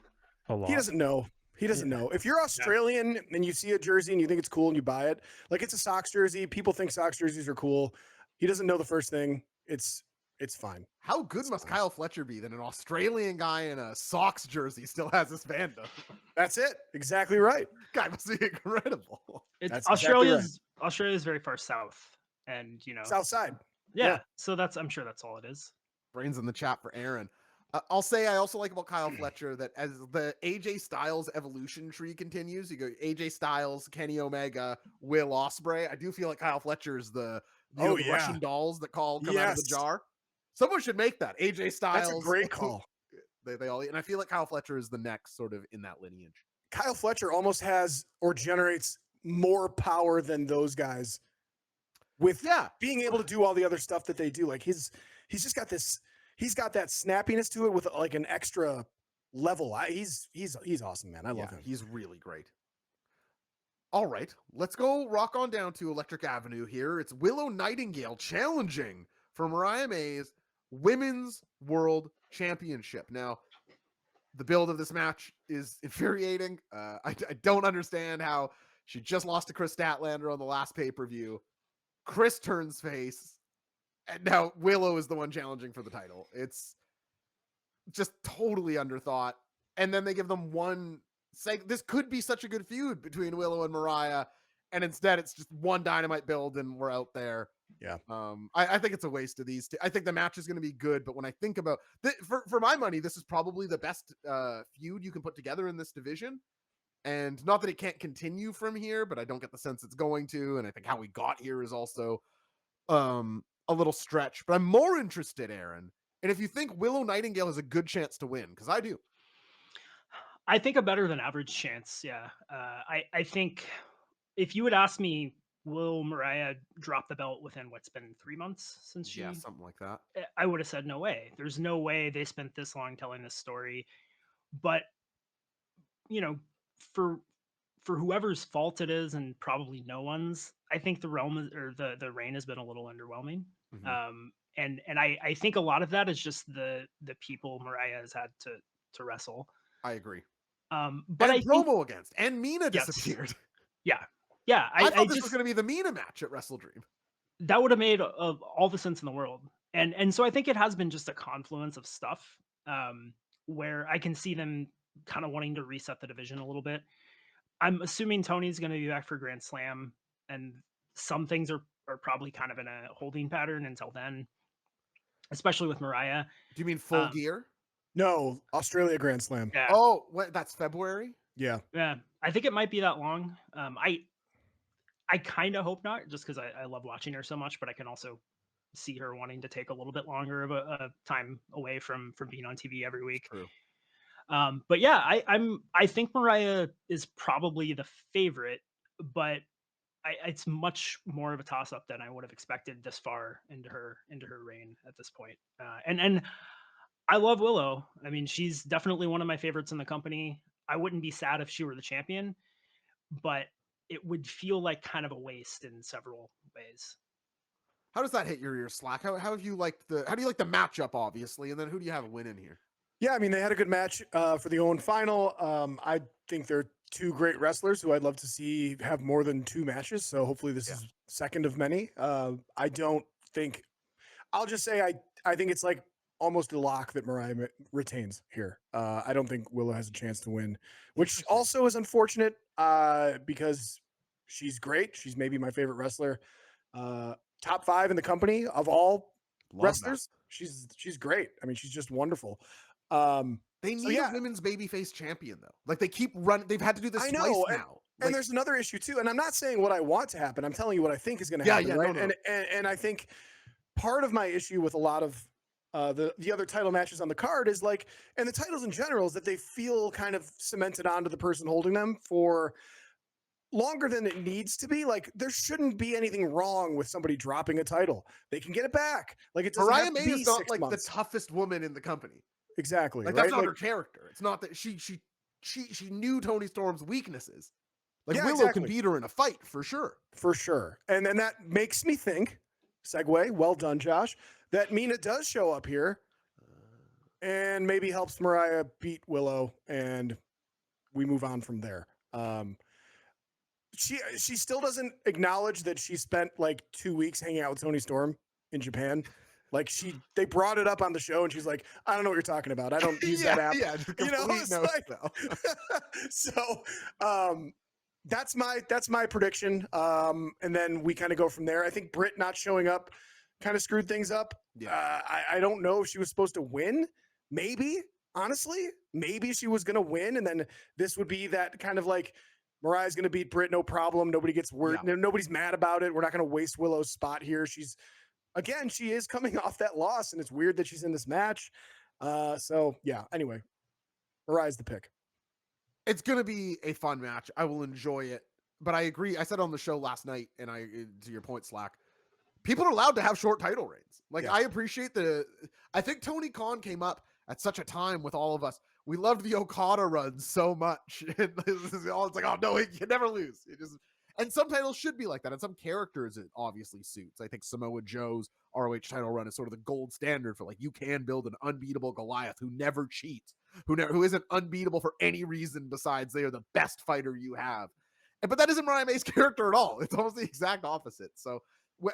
Speaker 4: a lot?
Speaker 2: He doesn't know. He doesn't know. If you're Australian and you see a jersey and you think it's cool and you buy it, like it's a Sox jersey. People think Sox jerseys are cool. He doesn't know the first thing. It's fine.
Speaker 1: How good must Kyle Fletcher be that an Australian guy in a Sox jersey still has this fandom?
Speaker 2: That's it. Exactly right.
Speaker 1: Guy must be incredible.
Speaker 3: It's
Speaker 2: That's exactly
Speaker 3: Australia's very far south, and
Speaker 2: South side.
Speaker 3: yeah. So I'm sure that's all it is.
Speaker 1: Brains in the chat for Aaron. I'll say I also like about Kyle Fletcher that as the AJ Styles evolution tree continues, you go AJ Styles, Kenny Omega, Will Ospreay. I do feel like Kyle Fletcher is the Russian dolls that come out of the jar. Someone should make that. AJ Styles.
Speaker 2: That's a great call.
Speaker 1: They all, and I feel like Kyle Fletcher is the next sort of in that lineage.
Speaker 2: Kyle Fletcher almost has or generates more power than those guys with being able to do all the other stuff that they do. Like he's just got this, he's got that snappiness to it with like an extra level. He's awesome, man. I love him.
Speaker 1: He's really great. All right, let's go rock on down to Electric Avenue here. It's Willow Nightingale challenging for Mariah May's Women's World Championship. Now, the build of this match is infuriating. I don't understand how she just lost to Chris Statlander on the last pay-per-view. Chris turns face, and now Willow is the one challenging for the title. It's just totally underthought. And then they give them one this could be such a good feud between Willow and Mariah, and instead it's just one Dynamite build and we're out there.
Speaker 2: Yeah.
Speaker 1: I think it's a waste of these two. I think the match is going to be good, but when I think about for my money, this is probably the best feud you can put together in this division. And not that it can't continue from here, but I don't get the sense it's going to. And I think how we got here is also a little stretch. But I'm more interested, Aaron, and if you think Willow Nightingale has a good chance to win, because I do.
Speaker 3: I think a better than average chance. Yeah. I think if you would ask me, will Mariah drop the belt within what's been 3 months since she?
Speaker 1: Yeah, something like that.
Speaker 3: I would have said no way. There's no way they spent this long telling this story. But for whoever's fault it is, and probably no one's, I think the reign has been a little underwhelming.
Speaker 1: Mm-hmm.
Speaker 3: And I think a lot of that is just the people Mariah has had to wrestle.
Speaker 1: I agree.
Speaker 3: But
Speaker 1: and promo against and Mina disappeared.
Speaker 3: Yeah.
Speaker 1: I thought this was going to be the Mina match at WrestleDream.
Speaker 3: That would have made all the sense in the world. And so I think it has been just a confluence of stuff where I can see them kind of wanting to reset the division a little bit. I'm assuming Tony's going to be back for Grand Slam, and some things are probably kind of in a holding pattern until then, especially with Mariah.
Speaker 1: Do you mean Full Gear?
Speaker 2: No, Australia Grand Slam.
Speaker 3: Yeah.
Speaker 1: Oh, that's February?
Speaker 2: Yeah.
Speaker 3: I think it might be that long. I kind of hope not, just because I love watching her so much, but I can also see her wanting to take a little bit longer of a time away from being on TV every week.
Speaker 1: True.
Speaker 3: But yeah, I think Mariah is probably the favorite, but it's much more of a toss up than I would have expected this far into her reign at this point. And I love Willow. I mean, she's definitely one of my favorites in the company. I wouldn't be sad if she were the champion, but it would feel like kind of a waste in several ways.
Speaker 1: How does that hit your ear, Slack? How do you like the matchup, obviously, and then who do you have a win in here?
Speaker 2: Yeah, I mean, they had a good match for the Owen final. I think they're two great wrestlers who I'd love to see have more than 2 matches. So hopefully this is second of many. I don't think, I'll just say I think it's like almost a lock that Mariah retains here. I don't think Willow has a chance to win, which also is unfortunate because she's great. She's maybe my favorite wrestler. Top 5 in the company of all wrestlers. She's great. I mean, she's just wonderful.
Speaker 1: They need a women's babyface champion, though. Like, they keep running. They've had to do this twice now.
Speaker 2: And there's another issue too. And I'm not saying what I want to happen. I'm telling you what I think is going to happen.
Speaker 1: Yeah,
Speaker 2: right?
Speaker 1: No.
Speaker 2: And I think part of my issue with a lot of the other title matches on the card is like, and the titles in general, is that they feel kind of cemented onto the person holding them for longer than it needs to be. Like, there shouldn't be anything wrong with somebody dropping a title. They can get it back. Like, it doesn't
Speaker 1: Mariah
Speaker 2: have to
Speaker 1: May
Speaker 2: be
Speaker 1: is not
Speaker 2: 6
Speaker 1: like
Speaker 2: months.
Speaker 1: the toughest woman in the company.
Speaker 2: Exactly.
Speaker 1: Like
Speaker 2: right?
Speaker 1: that's not
Speaker 2: Like,
Speaker 1: her character. It's not that she knew Tony Storm's weaknesses. Like
Speaker 2: Yeah,
Speaker 1: Willow
Speaker 2: exactly.
Speaker 1: can beat her in a fight for sure.
Speaker 2: for sure. And then that makes me think, segue, well done, Josh, that Mina does show up here and maybe helps Mariah beat Willow, and we move on from there. She still doesn't acknowledge that she spent like 2 weeks hanging out with Tony Storm in Japan. Like, they brought it up on the show, and she's like, I don't know what you're talking about. I don't use that app.
Speaker 1: Yeah, just
Speaker 2: You know,
Speaker 1: complete
Speaker 2: it's
Speaker 1: no
Speaker 2: like-
Speaker 1: spell.
Speaker 2: So that's my prediction. And then we kind of go from there. I think Britt not showing up kind of screwed things up.
Speaker 1: Yeah.
Speaker 2: I don't know if she was supposed to win. Maybe, honestly, maybe she was gonna win, and then this would be that kind of like, Mariah's gonna beat Britt, no problem. Nobody gets word. Nobody's mad about it. We're not gonna waste Willow's spot here. She is coming off that loss, and it's weird that she's in this match. So yeah. Anyway, Mariah's the pick.
Speaker 1: It's going to be a fun match. I will enjoy it. But I agree. I said on the show last night, and to your point, Slack, people are allowed to have short title reigns. Like,
Speaker 2: Yeah.
Speaker 1: I appreciate I think Tony Khan came up at such a time with all of us. We loved the Okada run so much. And it's like, oh no, he can never lose. And some titles should be like that. And some characters it obviously suits. I think Samoa Joe's ROH title run is sort of the gold standard for, like, you can build an unbeatable Goliath who never cheats, who isn't unbeatable for any reason besides they are the best fighter you have. But that isn't Mariah May's character at all. It's almost the exact opposite. So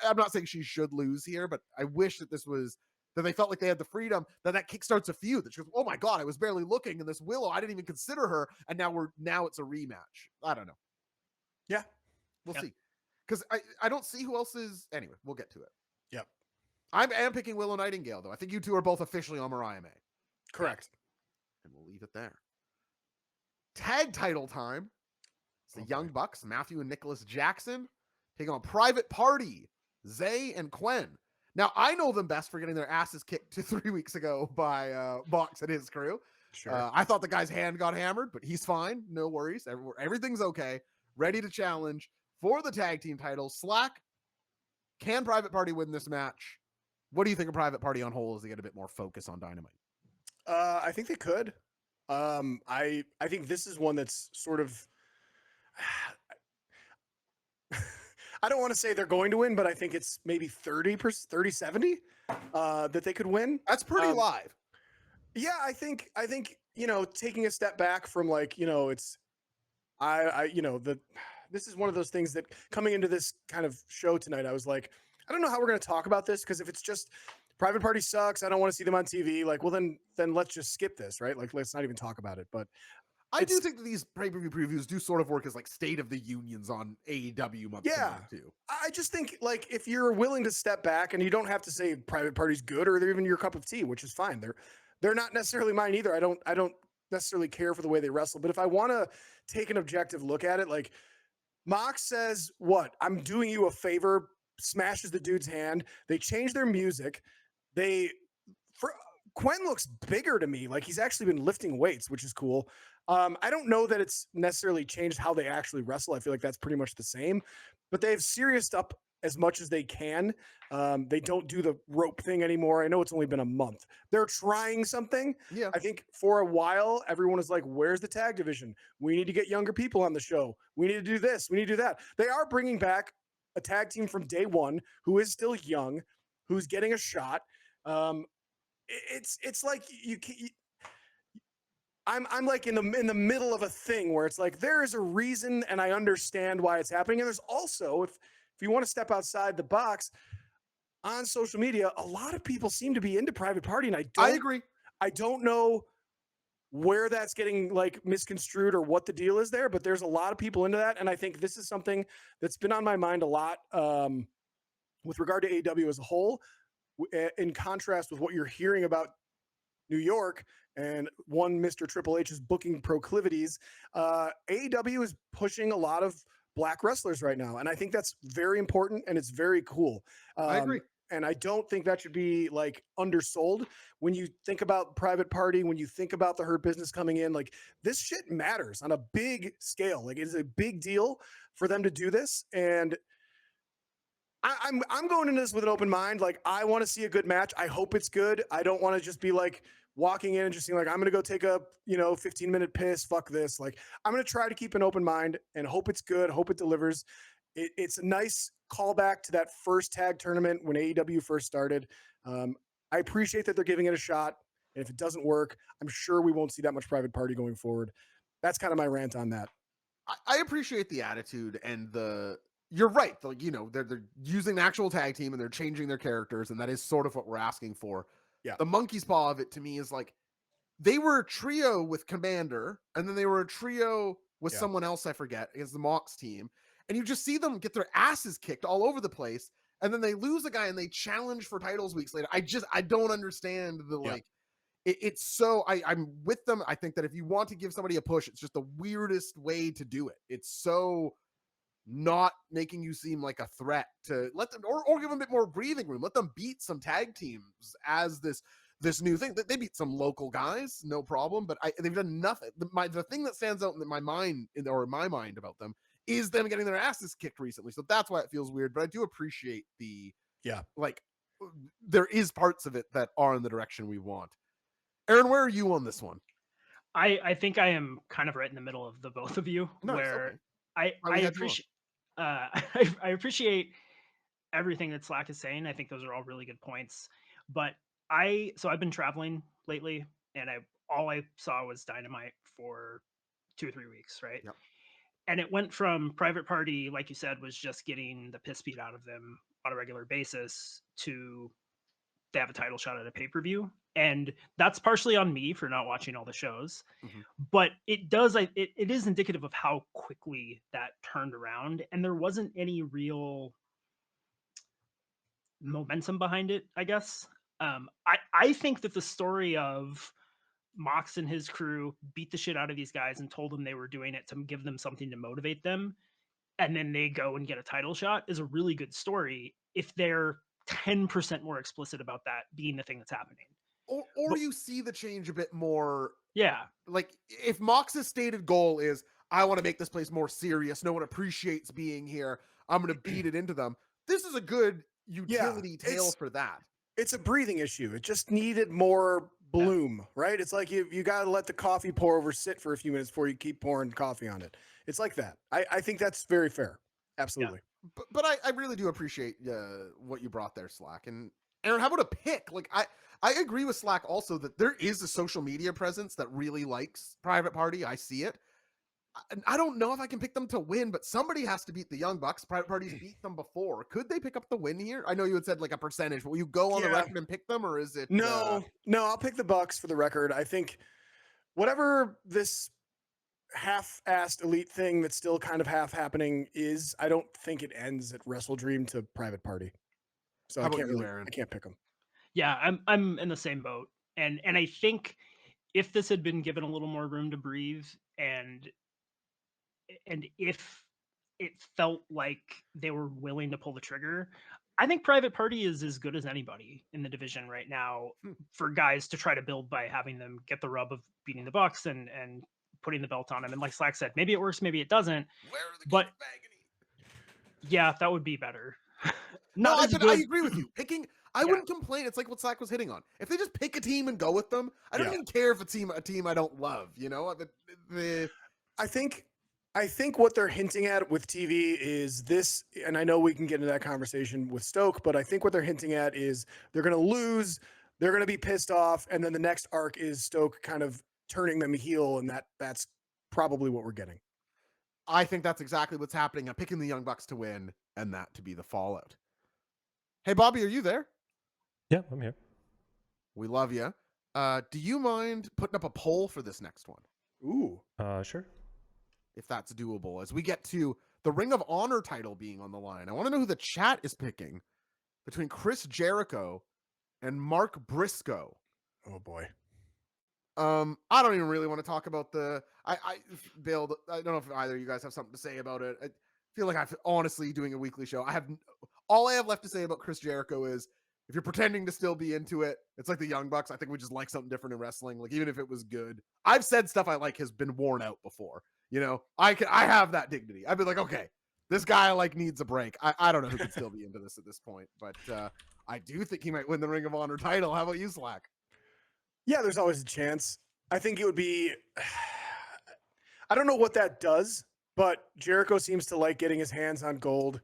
Speaker 1: I'm not saying she should lose here, but I wish that that they felt like they had the freedom, that kickstarts a feud. That she goes, oh my God, I was barely looking, and this Willow, I didn't even consider her, and now it's a rematch. I don't know.
Speaker 2: Yeah.
Speaker 1: We'll see. Because I don't see who else is. Anyway, we'll get to it.
Speaker 2: Yep.
Speaker 1: I am picking Willow Nightingale, though. I think you two are both officially on Mariah May.
Speaker 2: Correct.
Speaker 1: And we'll leave it there. Tag title time. It's the Young Bucks, Matthew and Nicholas Jackson, taking on Private Party, Zay and Quen. Now, I know them best for getting their asses kicked 3 weeks ago by Box and his crew.
Speaker 2: Sure.
Speaker 1: I thought the guy's hand got hammered, but he's fine. No worries. Everything's okay. Ready to challenge for the tag team title. Slack, can Private Party win this match? What do you think of Private Party on whole as they get a bit more focus on Dynamite?
Speaker 2: I think they could. I think this is one that's sort of. I don't want to say they're going to win, but I think it's maybe 30-70 that they could win.
Speaker 1: That's pretty live.
Speaker 2: Yeah, I think taking a step back from, like, it's this is one of those things that coming into this kind of show tonight, I was like, I don't know how we're going to talk about this, because if it's just Private Party sucks, I don't want to see them on TV, like, well, then let's just skip this, right? Like, let's not even talk about it. But
Speaker 1: I do think that these pay-per-view previews do sort of work as like state of the unions on AEW month to month too.
Speaker 2: I just think, like, if you're willing to step back, and you don't have to say Private Party's good or they're even your cup of tea, which is fine. They're not necessarily mine either. I don't necessarily care for the way they wrestle, but if I want to take an objective look at it, like, Mox says, what? I'm doing you a favor, smashes the dude's hand. They change their music. Quen looks bigger to me. Like, he's actually been lifting weights, which is cool. I don't know that it's necessarily changed how they actually wrestle. I feel like that's pretty much the same, but they've serioused up as much as they can. They don't do the rope thing anymore. I know it's only been a month. They're trying something.
Speaker 1: Yeah.
Speaker 2: I think for a while, everyone is like, where's the tag division? We need to get younger people on the show. We need to do this. We need to do that. They are bringing back a tag team from day one who is still young, who's getting a shot. It's like I'm like in the middle of a thing where it's like, there is a reason, and I understand why it's happening. And there's also, if you want to step outside the box, on social media, a lot of people seem to be into Private Party, and
Speaker 1: I agree.
Speaker 2: I don't know where that's getting, like, misconstrued or what the deal is there, but there's a lot of people into that, and I think this is something that's been on my mind a lot with regard to AEW as a whole, in contrast with what you're hearing about New York and one Mr. Triple H's booking proclivities. AEW is pushing a lot of Black wrestlers right now, and I think that's very important, and it's very cool.
Speaker 1: I agree.
Speaker 2: And I don't think that should be like undersold when you think about Private Party, when you think about the Hurt Business coming in. Like this shit matters on a big scale. Like it's a big deal for them to do this. And I'm going into this with an open mind. Like I want to see a good match. I hope it's good. I don't want to just be like walking in and just being like, I'm gonna go take a 15-minute piss. Fuck this. Like I'm gonna try to keep an open mind and hope it's good. Hope it delivers. It's a nice callback to that first tag tournament when AEW first started. I appreciate that they're giving it a shot. And if it doesn't work, I'm sure we won't see that much Private Party going forward. That's kind of my rant on that.
Speaker 1: I appreciate the attitude and you're right. They're using the actual tag team and they're changing their characters, and that is sort of what we're asking for.
Speaker 2: Yeah.
Speaker 1: The monkey's paw of it to me is like they were a trio with Commander, and then they were a trio with someone else I forget against the Mox team, and you just see them get their asses kicked all over the place, and then they lose a guy and they challenge for titles weeks later. I don't understand the it's so I'm with them. I think that if you want to give somebody a push, it's just the weirdest way to do it. It's so not making you seem like a threat to let them or give them a bit more breathing room. Let them beat some tag teams as this new thing. They beat some local guys, no problem, but they've done nothing. The thing that stands out in my mind about them is them getting their asses kicked recently. So that's why it feels weird, but I do appreciate there is parts of it that are in the direction we want. Aaron, where are you on this one?
Speaker 3: I think I am kind of right in the middle of the both of you, where I appreciate I appreciate everything that Slack is saying. I think those are all really good points. But I've been traveling lately, and all I saw was Dynamite for 2 or 3 weeks, right?
Speaker 1: Yep.
Speaker 3: And it went from Private Party, like you said, was just getting the piss beat out of them on a regular basis to they have a title shot at a pay-per-view. And that's partially on me for not watching all the shows.
Speaker 1: Mm-hmm.
Speaker 3: But it is indicative of how quickly that turned around. And there wasn't any real momentum behind it, I guess. I think that the story of Mox and his crew beat the shit out of these guys and told them they were doing it to give them something to motivate them, and then they go and get a title shot is a really good story if they're 10% more explicit about that being the thing that's happening.
Speaker 1: Or you see the change a bit more.
Speaker 3: Yeah.
Speaker 1: Like if Mox's stated goal is, I want to make this place more serious, no one appreciates being here, I'm going to beat it into them. This is a good utility tale for that.
Speaker 2: It's a breathing issue. It just needed more bloom, right? It's like you got to let the coffee pour over sit for a few minutes before you keep pouring coffee on it. It's like that. I think that's very fair. Absolutely.
Speaker 1: Yeah. But I really do appreciate what you brought there, Slack. And Aaron, how about a pick? Like I agree with Slack also that there is a social media presence that really likes Private Party. I see it. I don't know if I can pick them to win, but somebody has to beat the Young Bucks. Private Party's beat them before. Could they pick up the win here? I know you had said like a percentage, but will you go on the record and pick them, or is it?
Speaker 2: No, I'll pick the Bucks for the record. I think whatever this half-assed elite thing that's still kind of half happening is, I don't think it ends at WrestleDream to Private Party. So I can't pick them. Yeah,
Speaker 3: I'm in the same boat. And I think if this had been given a little more room to breathe and if it felt like they were willing to pull the trigger, I think Private Party is as good as anybody in the division right now for guys to try to build by having them get the rub of beating the Bucks and putting the belt on them. And like Slack said, maybe it works, maybe it doesn't. But yeah, that would be better.
Speaker 1: I agree with you. I wouldn't complain. It's like what Slack was hitting on. If they just pick a team and go with them, I don't even care if a team I don't love. You know,
Speaker 2: I think what they're hinting at with TV is this, and I know we can get into that conversation with Stoke, but I think what they're hinting at is they're going to lose, they're going to be pissed off, and then the next arc is Stoke kind of turning them heel, and that's probably what we're getting.
Speaker 1: I think that's exactly what's happening. I'm picking the Young Bucks to win, and that to be the fallout. Hey, Bobby, are you there?
Speaker 4: Yeah, I'm here.
Speaker 1: We love you. Do you mind putting up a poll for this next one?
Speaker 2: Ooh.
Speaker 4: Sure.
Speaker 1: If that's doable, as we get to the Ring of Honor title being on the line. I want to know who the chat is picking between Chris Jericho and Mark Briscoe.
Speaker 2: Oh boy.
Speaker 1: I don't even really want to talk about Bill, I don't know if either of you guys have something to say about it. I feel like I'm honestly doing a weekly show. I have all I have left to say about Chris Jericho is, if you're pretending to still be into it, it's like the Young Bucks. I think we just like something different in wrestling. Like, even if it was good, I've said stuff I like has been worn out before. You know, I have that dignity. I've been like, okay, this guy like needs a break. I don't know who could still be into this at this point, but I do think he might win the Ring of Honor title. How about you, Slack?
Speaker 2: Yeah, there's always a chance. I think it would be. I don't know what that does, but Jericho seems to like getting his hands on gold.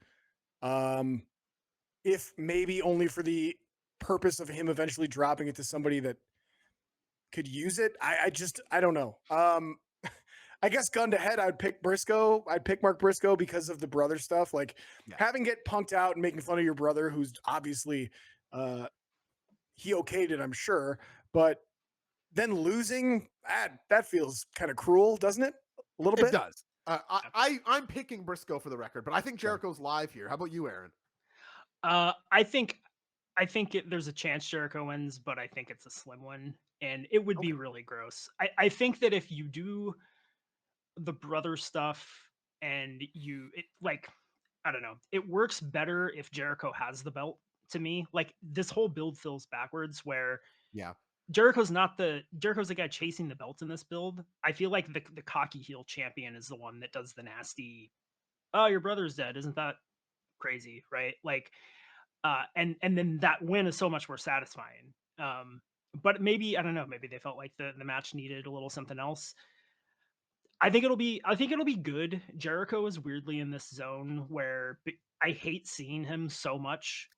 Speaker 2: If maybe only for the purpose of him eventually dropping it to somebody that could use it. I don't know. I guess gun to head, I'd pick Briscoe. I'd pick Mark Briscoe because of the brother stuff. Like having get punked out and making fun of your brother, who's obviously he okayed it, I'm sure, but then losing, that feels kind of cruel, doesn't it? A little bit.
Speaker 1: It does. I'm picking Briscoe for the record, but I think Jericho's live here. How about you, Aaron?
Speaker 3: I think there's a chance Jericho wins, but I think it's a slim one, and it would be really gross. I think that if you do the brother stuff and I don't know, it works better if Jericho has the belt. To me, like, this whole build feels backwards, where Jericho's the guy chasing the belt in this build. I feel like the cocky heel champion is the one that does the nasty, oh, your brother's dead, isn't that crazy, right? Like, and then that win is so much more satisfying. But maybe, I don't know, maybe they felt like the match needed a little something else. I think it'll be good. Jericho is weirdly in this zone where I hate seeing him so much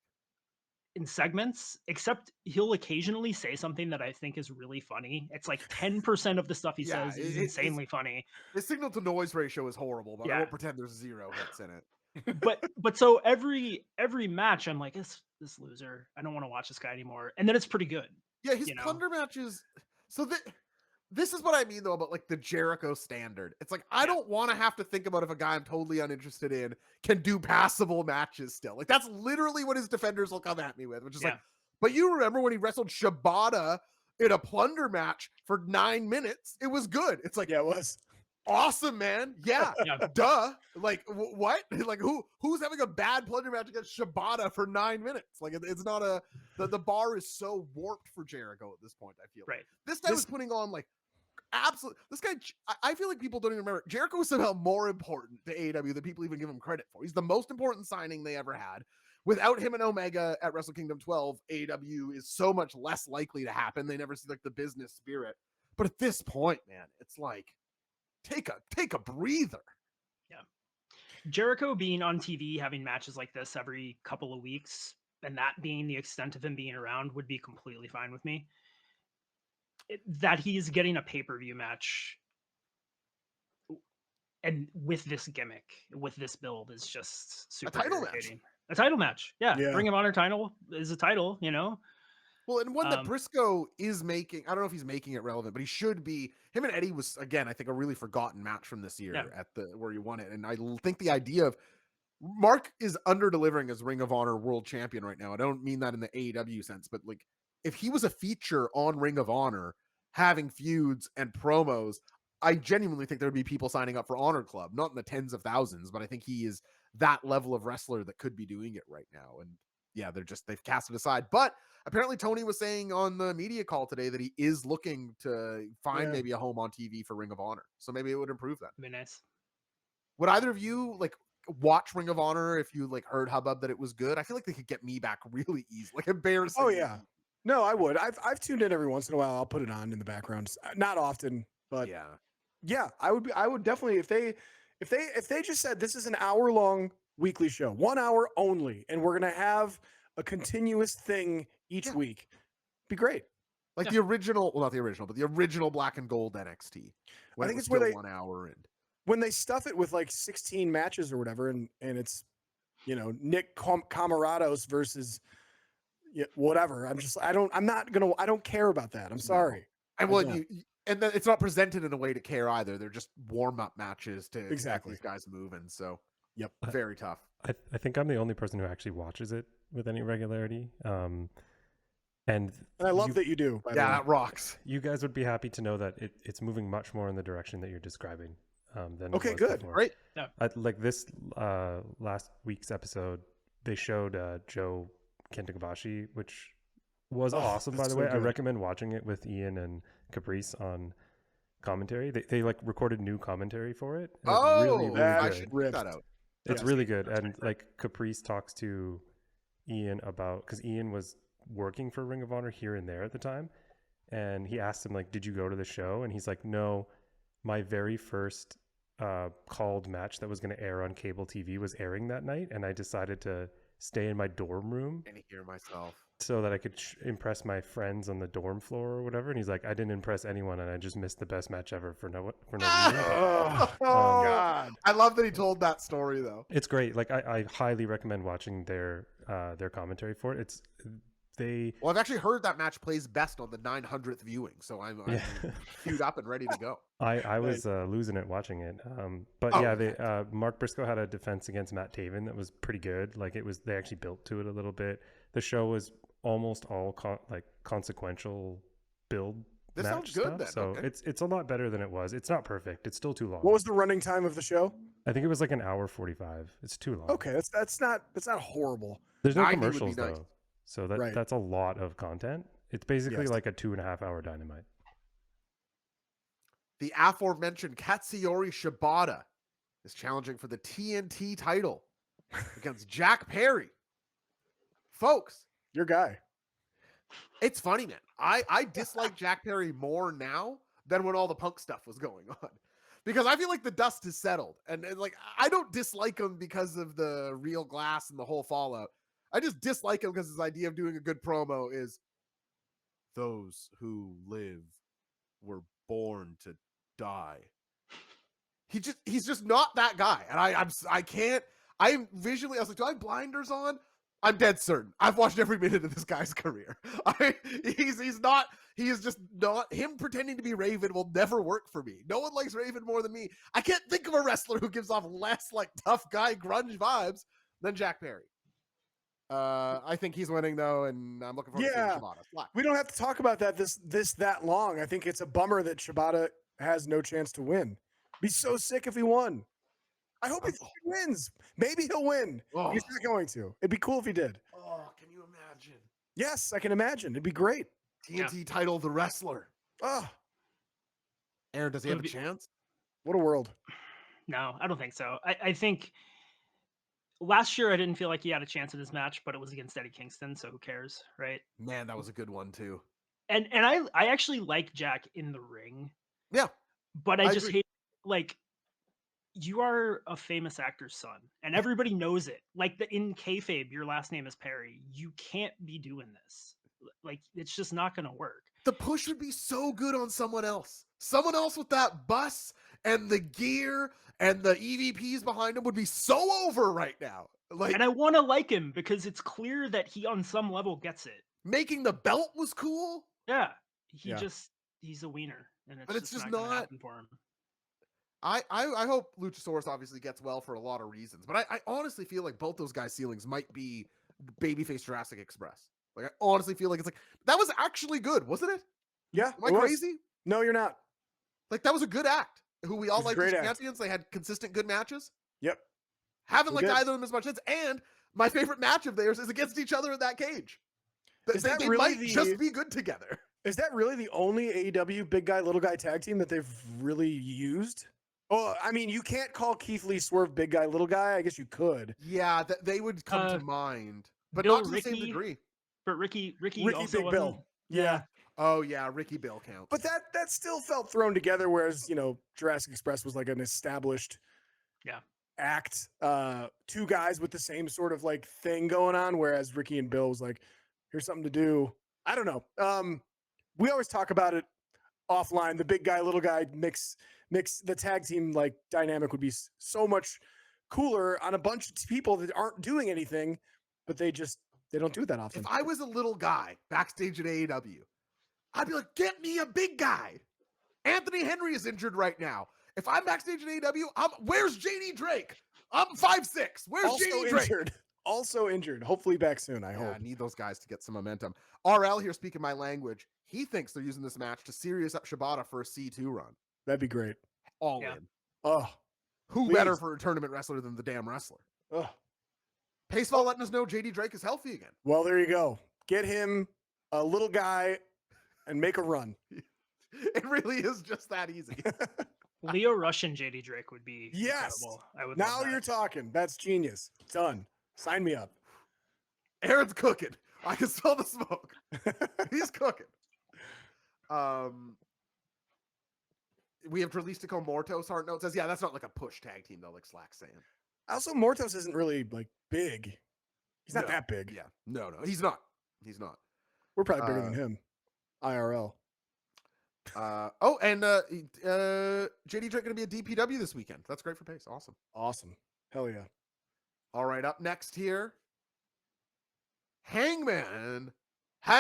Speaker 3: in segments, except he'll occasionally say something that I think is really funny. It's like 10% of the stuff he says is insanely funny.
Speaker 1: His signal to noise ratio is horrible, but I won't pretend there's 0 hits in it.
Speaker 3: but so every match I'm like, this loser, I don't want to watch this guy anymore. And then it's pretty good.
Speaker 1: Yeah, his plunder matches. So this is what I mean, though, about like the Jericho standard. It's like, I don't want to have to think about if a guy I'm totally uninterested in can do passable matches still. Like, that's literally what his defenders will come at me with, which is like, but you remember when he wrestled Shibata in a plunder match for 9 minutes? It was good. It's like,
Speaker 2: it was
Speaker 1: awesome, man. Yeah. Duh. Like, what? Like, who's having a bad plunder match against Shibata for 9 minutes? Like, it's not the bar is so warped for Jericho at this point, I feel.
Speaker 3: Right.
Speaker 1: This guy was putting on like absolute. This guy, I feel like people don't even remember. Jericho is somehow more important to AEW than people even give him credit for. He's the most important signing they ever had. Without him and Omega at Wrestle Kingdom 12, AEW is so much less likely to happen. They never see like the business spirit. But at this point, man, it's like, take a breather.
Speaker 3: Yeah. Jericho being on TV, having matches like this every couple of weeks, and that being the extent of him being around, would be completely fine with me. That he's getting a pay-per-view match and with this gimmick, with this build, is just super irritating. A title match. Yeah. Ring of Honor title is a title, you know?
Speaker 1: Well, and one that Briscoe is making, I don't know if he's making it relevant, but he should be. Him and Eddie was, again, I think, a really forgotten match from this year at where he won it. And I think the idea of Mark is under-delivering as Ring of Honor world champion right now. I don't mean that in the AEW sense, but like, if he was a feature on Ring of Honor, having feuds and promos, I genuinely think there would be people signing up for Honor Club, not in the tens of thousands, but I think he is that level of wrestler that could be doing it right now. And yeah, they've cast it aside. But apparently Tony was saying on the media call today that he is looking to find maybe a home on TV for Ring of Honor. So maybe it would improve that.
Speaker 3: Be nice.
Speaker 1: Would either of you like watch Ring of Honor if you like heard hubbub that it was good? I feel like they could get me back really easy, like embarrassing.
Speaker 2: Oh yeah. No, I would. I've tuned in every once in a while. I'll put it on in the background. Not often, but yeah, I would definitely, if they just said this is an hour-long weekly show, 1 hour only, and we're gonna have a continuous thing each week, be great.
Speaker 1: Like the original, well, not the original, but the original Black and Gold NXT.
Speaker 2: I think it's where
Speaker 1: 1 hour in.
Speaker 2: When they stuff it with like 16 matches or whatever, and it's, you know, Nick Camarados versus whatever. I don't care about that. I'm sorry.
Speaker 1: And and then it's not presented in a way to care either. They're just warm-up matches to get these guys moving. So very tough.
Speaker 4: I think I'm the only person who actually watches it with any regularity. And
Speaker 2: I love that you do.
Speaker 1: That rocks.
Speaker 4: You guys would be happy to know that it's moving much more in the direction that you're describing than
Speaker 2: good.
Speaker 4: before.
Speaker 1: Great.
Speaker 4: Like this last week's episode they showed Joe Kentagabashi, which was
Speaker 2: Oh,
Speaker 4: awesome, by
Speaker 2: that's
Speaker 4: the way.
Speaker 2: so
Speaker 4: I
Speaker 2: good.
Speaker 4: recommend watching it with Ian and Caprice on commentary. They like recorded new commentary for it. And it's really, really
Speaker 2: that
Speaker 1: I
Speaker 4: good.
Speaker 1: should check
Speaker 2: ripped.
Speaker 1: that out.
Speaker 4: It's
Speaker 2: Yeah.
Speaker 4: really good. And like Caprice talks to Ian about, because Ian was working for Ring of Honor here and there at the time. And he asked him, like, did you go to the show? And he's like, no, my very first called match that was going to air on cable TV was airing that night. And I decided to stay in my dorm room
Speaker 1: And hear myself.
Speaker 4: so that I could impress my friends on the dorm floor or whatever. And he's like, I didn't impress anyone, and I just missed the best match ever for no reason.
Speaker 2: Oh, God.
Speaker 1: I love that he told that story though.
Speaker 4: It's great. Like I highly recommend watching their commentary for it.
Speaker 1: Well, I've actually heard that match plays best on the 900th viewing, so I'm
Speaker 4: Yeah.
Speaker 1: queued up and ready to go.
Speaker 4: I was losing it watching it. But
Speaker 1: Oh,
Speaker 4: yeah, they Mark Briscoe had a defense against Matt Taven that was pretty good. Like they actually built to it a little bit. The show was almost all consequential build.
Speaker 1: This
Speaker 4: match
Speaker 1: sounds good
Speaker 4: stuff,
Speaker 1: then,
Speaker 4: so
Speaker 1: okay.
Speaker 4: it's a lot better than it was. It's not perfect. It's still too long.
Speaker 2: What was the running time of the show?
Speaker 4: I think it was like an hour 45. It's too long.
Speaker 2: Okay, that's not horrible.
Speaker 4: There's no
Speaker 1: 90 would be
Speaker 4: commercials
Speaker 1: nice.
Speaker 4: though, so
Speaker 2: Right.
Speaker 4: that's a lot of content. It's basically
Speaker 2: Yes.
Speaker 4: like a 2.5 hour Dynamite.
Speaker 1: The aforementioned Katsuyori Shibata is challenging for the TNT title against Jack Perry. Folks,
Speaker 2: Your guy.
Speaker 1: it's funny, man. I dislike Jack Perry more now than when all the Punk stuff was going on. Because I feel like the dust has settled. And like, I don't dislike him because of the real glass and the whole fallout. I just dislike him because his idea of doing a good promo is those who live were born to die. He's just not that guy. And I'm visually, I was like, do I have blinders on? I'm dead certain. I've watched every minute of this guy's career. He is just not, him pretending to be Raven will never work for me. No one likes Raven more than me. I can't think of a wrestler who gives off less like tough guy grunge vibes than Jack Perry. I think he's winning though, and I'm looking forward to seeing Shibata.
Speaker 2: We don't have to talk about that that long. I think it's a bummer that Shibata has no chance to win. Be so sick if he won. I hope he wins. Maybe he'll win.
Speaker 1: Oh.
Speaker 2: He's not going to. It'd be cool if he did.
Speaker 1: Oh, can you imagine?
Speaker 2: Yes, I can imagine. It'd be great.
Speaker 1: TNT title, the wrestler.
Speaker 2: Oh,
Speaker 1: Aaron, does he have a chance?
Speaker 2: what a world.
Speaker 3: No, I don't think so. I think last year I didn't feel like he had a chance in his match, but it was against Eddie Kingston, so who cares, right?
Speaker 1: Man, that was a good one too.
Speaker 3: And I actually like Jack in the ring,
Speaker 1: Yeah.
Speaker 3: but I just
Speaker 1: agree.
Speaker 3: hate, like, you are a famous actor's son, and everybody knows it. Like, in kayfabe, your last name is Perry. You can't be doing this. Like, it's just not going to work.
Speaker 1: The push would be so good on someone else. Someone else with that bus and the gear and the EVPs behind him would be so over right now. Like,
Speaker 3: And I want to like him because it's clear that he, on some level, gets it.
Speaker 1: making the belt was cool.
Speaker 3: Yeah,
Speaker 2: Yeah.
Speaker 3: he's a wiener, and
Speaker 1: But it's just
Speaker 3: gonna
Speaker 1: not-
Speaker 3: happen for him.
Speaker 1: I hope Luchasaurus obviously gets well for a lot of reasons, but I honestly feel like both those guys' ceilings might be babyface Jurassic Express. Like, I honestly feel like it's like, that was actually good, wasn't it?
Speaker 2: Yeah.
Speaker 1: Am I
Speaker 2: it was.
Speaker 1: crazy?
Speaker 2: No, you're not.
Speaker 1: Like, that was a good act. Who we all
Speaker 2: It was a
Speaker 1: liked
Speaker 2: great
Speaker 1: as
Speaker 2: act.
Speaker 1: champions. They had consistent good matches.
Speaker 2: Yep.
Speaker 1: Haven't
Speaker 2: We
Speaker 1: liked
Speaker 2: did.
Speaker 1: either of them as much since. And my favorite match of theirs is against each other in that cage.
Speaker 2: Is
Speaker 1: They,
Speaker 2: that
Speaker 1: they
Speaker 2: really
Speaker 1: might just be good together.
Speaker 2: Is that really the only AEW big guy, little guy tag team that they've really used? Oh, I mean, you can't call Keith Lee Swerve big guy, little guy. I guess you could.
Speaker 1: Yeah, they would come to mind, but
Speaker 3: Bill
Speaker 1: not to the same
Speaker 3: Ricky-
Speaker 1: degree.
Speaker 3: But Ricky
Speaker 2: Ricky
Speaker 3: also
Speaker 2: Big
Speaker 3: wasn't.
Speaker 2: Bill. Yeah.
Speaker 1: Oh yeah, Ricky Bill counts.
Speaker 2: But that still felt thrown together, whereas, Jurassic Express was like an established
Speaker 3: Yeah.
Speaker 2: act. Two guys with the same sort of like thing going on, whereas Ricky and Bill was like, here's something to do. I don't know. We always talk about it offline. The big guy, little guy mix the tag team like dynamic would be so much cooler on a bunch of people that aren't doing anything, but they don't do it that often.
Speaker 1: if I was a little guy backstage at AEW, I'd be like, get me a big guy. Anthony Henry is injured right now. If I'm backstage at AEW, where's JD Drake? I'm 5'6". Where's
Speaker 2: Also
Speaker 1: JD Drake?
Speaker 2: injured. Also injured. Hopefully back soon, I
Speaker 1: Yeah,
Speaker 2: hope.
Speaker 1: I need those guys to get some momentum. RL here speaking my language. He thinks they're using this match to serious up Shibata for a C2 run.
Speaker 2: That'd be great.
Speaker 1: All
Speaker 3: Yeah.
Speaker 1: in.
Speaker 2: Oh,
Speaker 1: Who
Speaker 2: Please.
Speaker 1: better for a tournament wrestler than the damn wrestler?
Speaker 2: oh.
Speaker 1: Paceball letting us know JD Drake is healthy again.
Speaker 2: Well, there you go. Get him a little guy and make a run.
Speaker 1: It really is just that easy.
Speaker 3: Leo Rush and JD Drake would be
Speaker 2: Yes.
Speaker 3: incredible. I would
Speaker 2: Now
Speaker 3: love
Speaker 2: you're
Speaker 3: that.
Speaker 2: talking. That's genius. Done. Sign me up.
Speaker 1: Aaron's cooking. I can smell the smoke. He's cooking. We have Tralistico Mortos. Heart Note says, yeah, that's not like a push tag team though, like Slack's saying.
Speaker 2: Also, Mortos isn't really like big. He's not
Speaker 1: No.
Speaker 2: that big.
Speaker 1: Yeah, no, he's not. He's not.
Speaker 2: We're probably bigger than him. IRL.
Speaker 1: And JD Drake gonna be at DPW this weekend. That's great for Pace. Awesome.
Speaker 2: Awesome. Hell yeah.
Speaker 1: All right, up next here, Hangman. You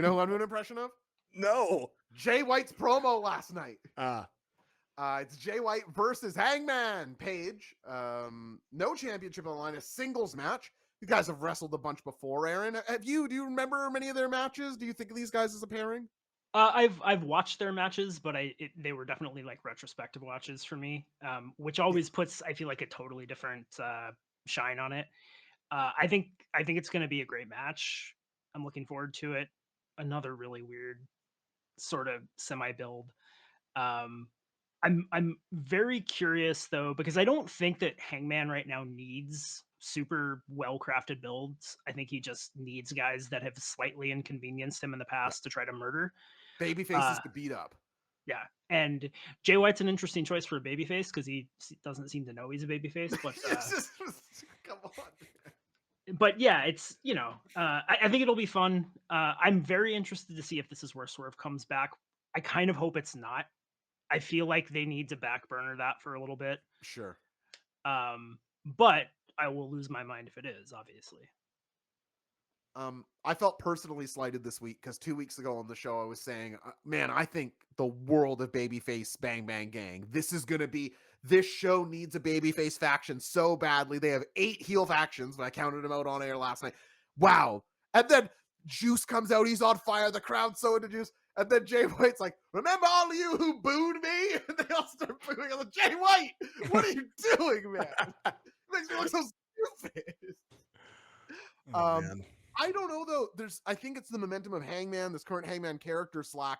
Speaker 1: know who I'm doing an impression of?
Speaker 2: No.
Speaker 1: Jay White's promo last night.
Speaker 2: Ah.
Speaker 1: It's Jay White versus Hangman Page. No championship on the line, a singles match. You guys have wrestled a bunch before, Aaron. Do you remember many of their matches? Do you think of these guys as a pairing?
Speaker 3: I've watched their matches, but they were definitely like retrospective watches for me, which always puts, I feel like, a totally different shine on it. I think it's going to be a great match. I'm looking forward to it. Another really weird sort of semi-build. I'm very curious though, because I don't think that Hangman right now needs super well-crafted builds. I think he just needs guys that have slightly inconvenienced him in the past to try to murder.
Speaker 1: Baby faces to beat up.
Speaker 3: Yeah, and Jay White's an interesting choice for a babyface because he doesn't seem to know he's a babyface. But
Speaker 1: come on.
Speaker 3: But yeah, it's I think it'll be fun. I'm very interested to see if this is where Swerve comes back. I kind of hope it's not. I feel like they need to back burner that for a little bit.
Speaker 1: Sure.
Speaker 3: But I will lose my mind if it is, obviously.
Speaker 1: I felt personally slighted this week because 2 weeks ago on the show I was saying, man, I think the world of babyface Bang Bang Gang. This show needs a babyface faction so badly. They have 8 heel factions, but I counted them out on air last night. Wow. And then Juice comes out. He's on fire. The crowd's so into Juice. And then Jay White's like, remember all of you who booed me? And they all start booing. I'm like, Jay White, what are you doing, man? It makes me look so stupid.
Speaker 2: Oh, man.
Speaker 1: I don't know though. I think it's the momentum of Hangman, this current Hangman character Slack.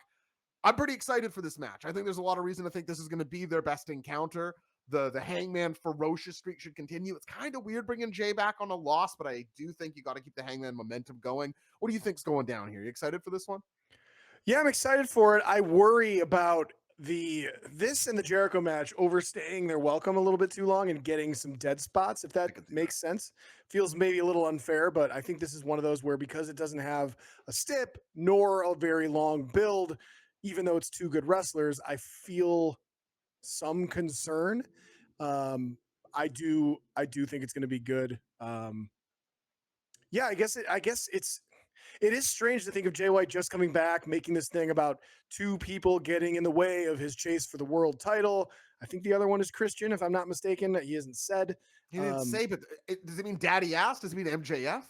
Speaker 1: I'm pretty excited for this match. I think there's a lot of reason to think this is going to be their best encounter. The Hangman ferocious streak should continue. It's kind of weird bringing Jay back on a loss, but I do think you got to keep the Hangman momentum going. What do you think's going down here? You excited for this one?
Speaker 2: Yeah, I'm excited for it. I worry about this and the Jericho match overstaying their welcome a little bit too long and getting some dead spots, if that makes sense. Feels maybe a little unfair, but I think this is one of those where, because it doesn't have a stip nor a very long build, even though it's 2 good wrestlers, I feel some concern. I do think it's going to be good. Yeah, I guess it is strange to think of Jay White just coming back, making this thing about 2 people getting in the way of his chase for the world title. I think the other one is Christian, if I'm not mistaken. He hasn't said.
Speaker 1: He didn't say, but does it mean Daddy Ass? Does it mean MJF?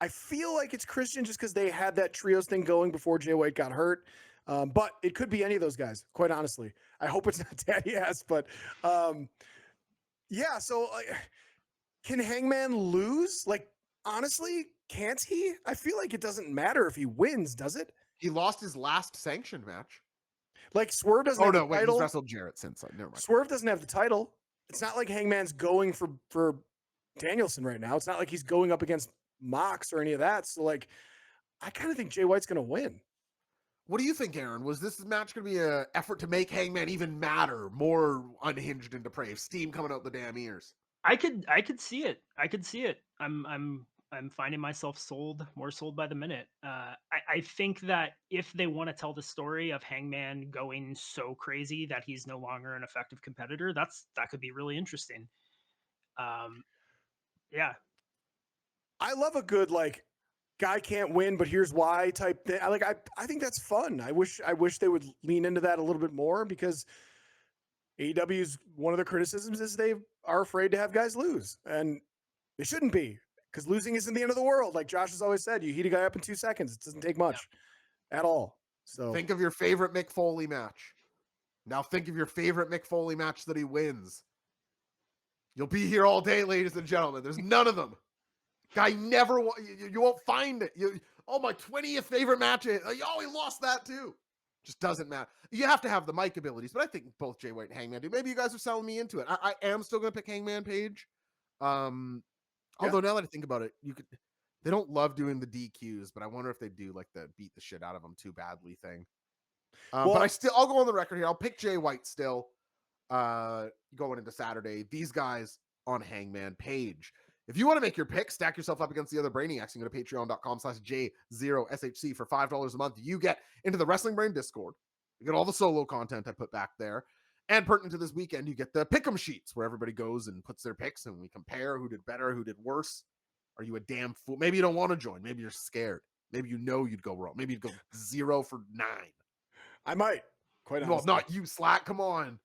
Speaker 2: I feel like it's Christian just because they had that trios thing going before Jay White got hurt. But it could be any of those guys, quite honestly. I hope it's not Daddy Ass, but yeah. So can Hangman lose? Like, honestly, can't he? I feel like it doesn't matter if he wins, does it?
Speaker 1: He lost his last sanctioned match.
Speaker 2: Like, Swerve doesn't have the title.
Speaker 1: He's wrestled Jarrett since. Never mind.
Speaker 2: Swerve doesn't have the title. It's not like Hangman's going for Danielson right now. It's not like he's going up against Mox or any of that. So, like, I kind of think Jay White's going to win.
Speaker 1: What do you think, Aaron? Was this match going to be an effort to make Hangman even madder, more unhinged and depraved? Steam coming out the damn ears.
Speaker 3: I could see it. I could see it. I'm finding myself more sold by the minute. I think that if they want to tell the story of Hangman going so crazy that he's no longer an effective competitor, that could be really interesting. Yeah.
Speaker 2: I love a good, like, guy can't win, but here's why type thing. I think that's fun. I wish they would lean into that a little bit more, because AEW's one of the criticisms is they are afraid to have guys lose, and they shouldn't be, because losing isn't the end of the world. Like Josh has always said, you heat a guy up in 2 seconds. It doesn't take much at all. So
Speaker 1: think of your favorite Mick Foley match. Now think of your favorite Mick Foley match that he wins. You'll be here all day, ladies and gentlemen. There's none of them. Guy never, you won't find it. My 20th favorite match. He lost that too. Just doesn't matter. You have to have the mic abilities, but I think both Jay White and Hangman do. Maybe you guys are selling me into it. I am still going to pick Hangman Page. Although now that I think about it, they don't love doing the DQs, but I wonder if they do like the beat the shit out of them too badly thing. But I'll go on the record here. I'll pick Jay White still. Going into Saturday, these guys on Hangman Page. If you want to make your pick, stack yourself up against the other Brainiacs, you can go to patreon.com/J0SHC for $5 a month. You get into the Wrestling Brain Discord. You get all the solo content I put back there. And pertinent to this weekend, you get the pick'em sheets where everybody goes and puts their picks and we compare who did better, who did worse. Are you a damn fool? Maybe you don't want to join. Maybe you're scared. Maybe you know you'd go wrong. Maybe you'd go 0 for 9.
Speaker 2: I might. Quite honestly.
Speaker 1: Well, not you, Slack. Come on.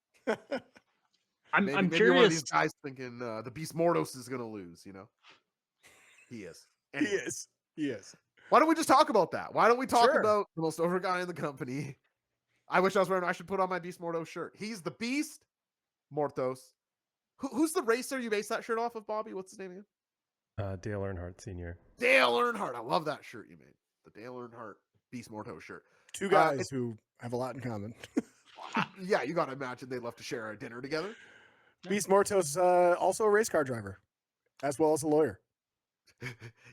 Speaker 3: I'm
Speaker 1: maybe
Speaker 3: curious.
Speaker 1: One of these guys thinking the Beast Mortos is going to lose. He is. Anyway.
Speaker 2: He is.
Speaker 1: Why don't we just talk about that? Why don't we talk
Speaker 2: Sure.
Speaker 1: about the most over guy in the company? I wish I should put on my Beast Mortos shirt. He's the Beast Mortos. Who's the racer you base that shirt off of, Bobby? What's his name again?
Speaker 4: Dale Earnhardt Sr.
Speaker 1: Dale Earnhardt. I love that shirt you made. The Dale Earnhardt Beast Mortos shirt.
Speaker 2: Two guys who have a lot in common.
Speaker 1: Yeah, you got to imagine they'd love to share a dinner together.
Speaker 2: Beast Mortos, also a race car driver, as well as a lawyer.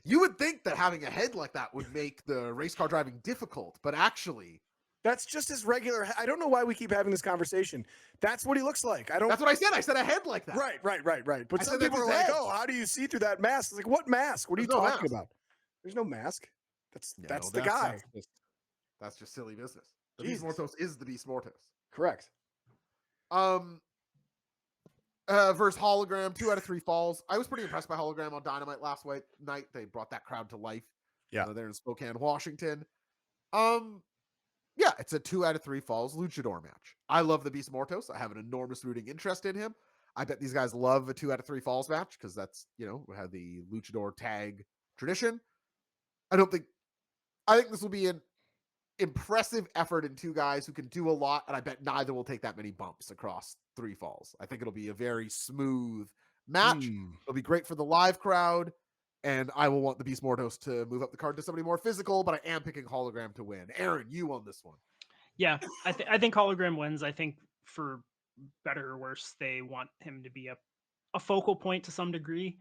Speaker 1: You would think that having a head like that would make the race car driving difficult, but actually,
Speaker 2: that's just his regular. I don't know why we keep having this conversation. That's what he looks like.
Speaker 1: That's what I said. I said a head like that.
Speaker 2: Right. But
Speaker 1: I
Speaker 2: some
Speaker 1: said
Speaker 2: people are
Speaker 1: that's his
Speaker 2: like,
Speaker 1: head.
Speaker 2: "Oh, how do you see through that mask?" It's like, what mask? What are you
Speaker 1: There's no
Speaker 2: talking
Speaker 1: mask.
Speaker 2: about? There's no mask. That's
Speaker 1: No,
Speaker 2: the guy.
Speaker 1: That's just silly business. The
Speaker 2: Jesus.
Speaker 1: Beast Mortos is the Beast Mortos.
Speaker 2: Correct.
Speaker 1: Versus Hologram, 2 out of 3 falls. I was pretty impressed by Hologram on Dynamite last night. They brought that crowd to life.
Speaker 2: Yeah.
Speaker 1: They're in Spokane, Washington. Yeah, it's a 2 out of 3 falls luchador match. I love the Beast Mortos. I have an enormous rooting interest in him. I bet these guys love a 2 out of 3 falls match because that's, we have the luchador tag tradition. I think this will be an impressive effort in 2 guys who can do a lot, and I bet neither will take that many bumps across 3 falls. I think it'll be a very smooth match. It'll be great for the live crowd, and I will want the Beast Mortos to move up the card to somebody more physical, but I am picking Hologram to win. Aaron, you on this one.
Speaker 3: Yeah, I think Hologram wins. I think for better or worse, they want him to be a focal point to some degree.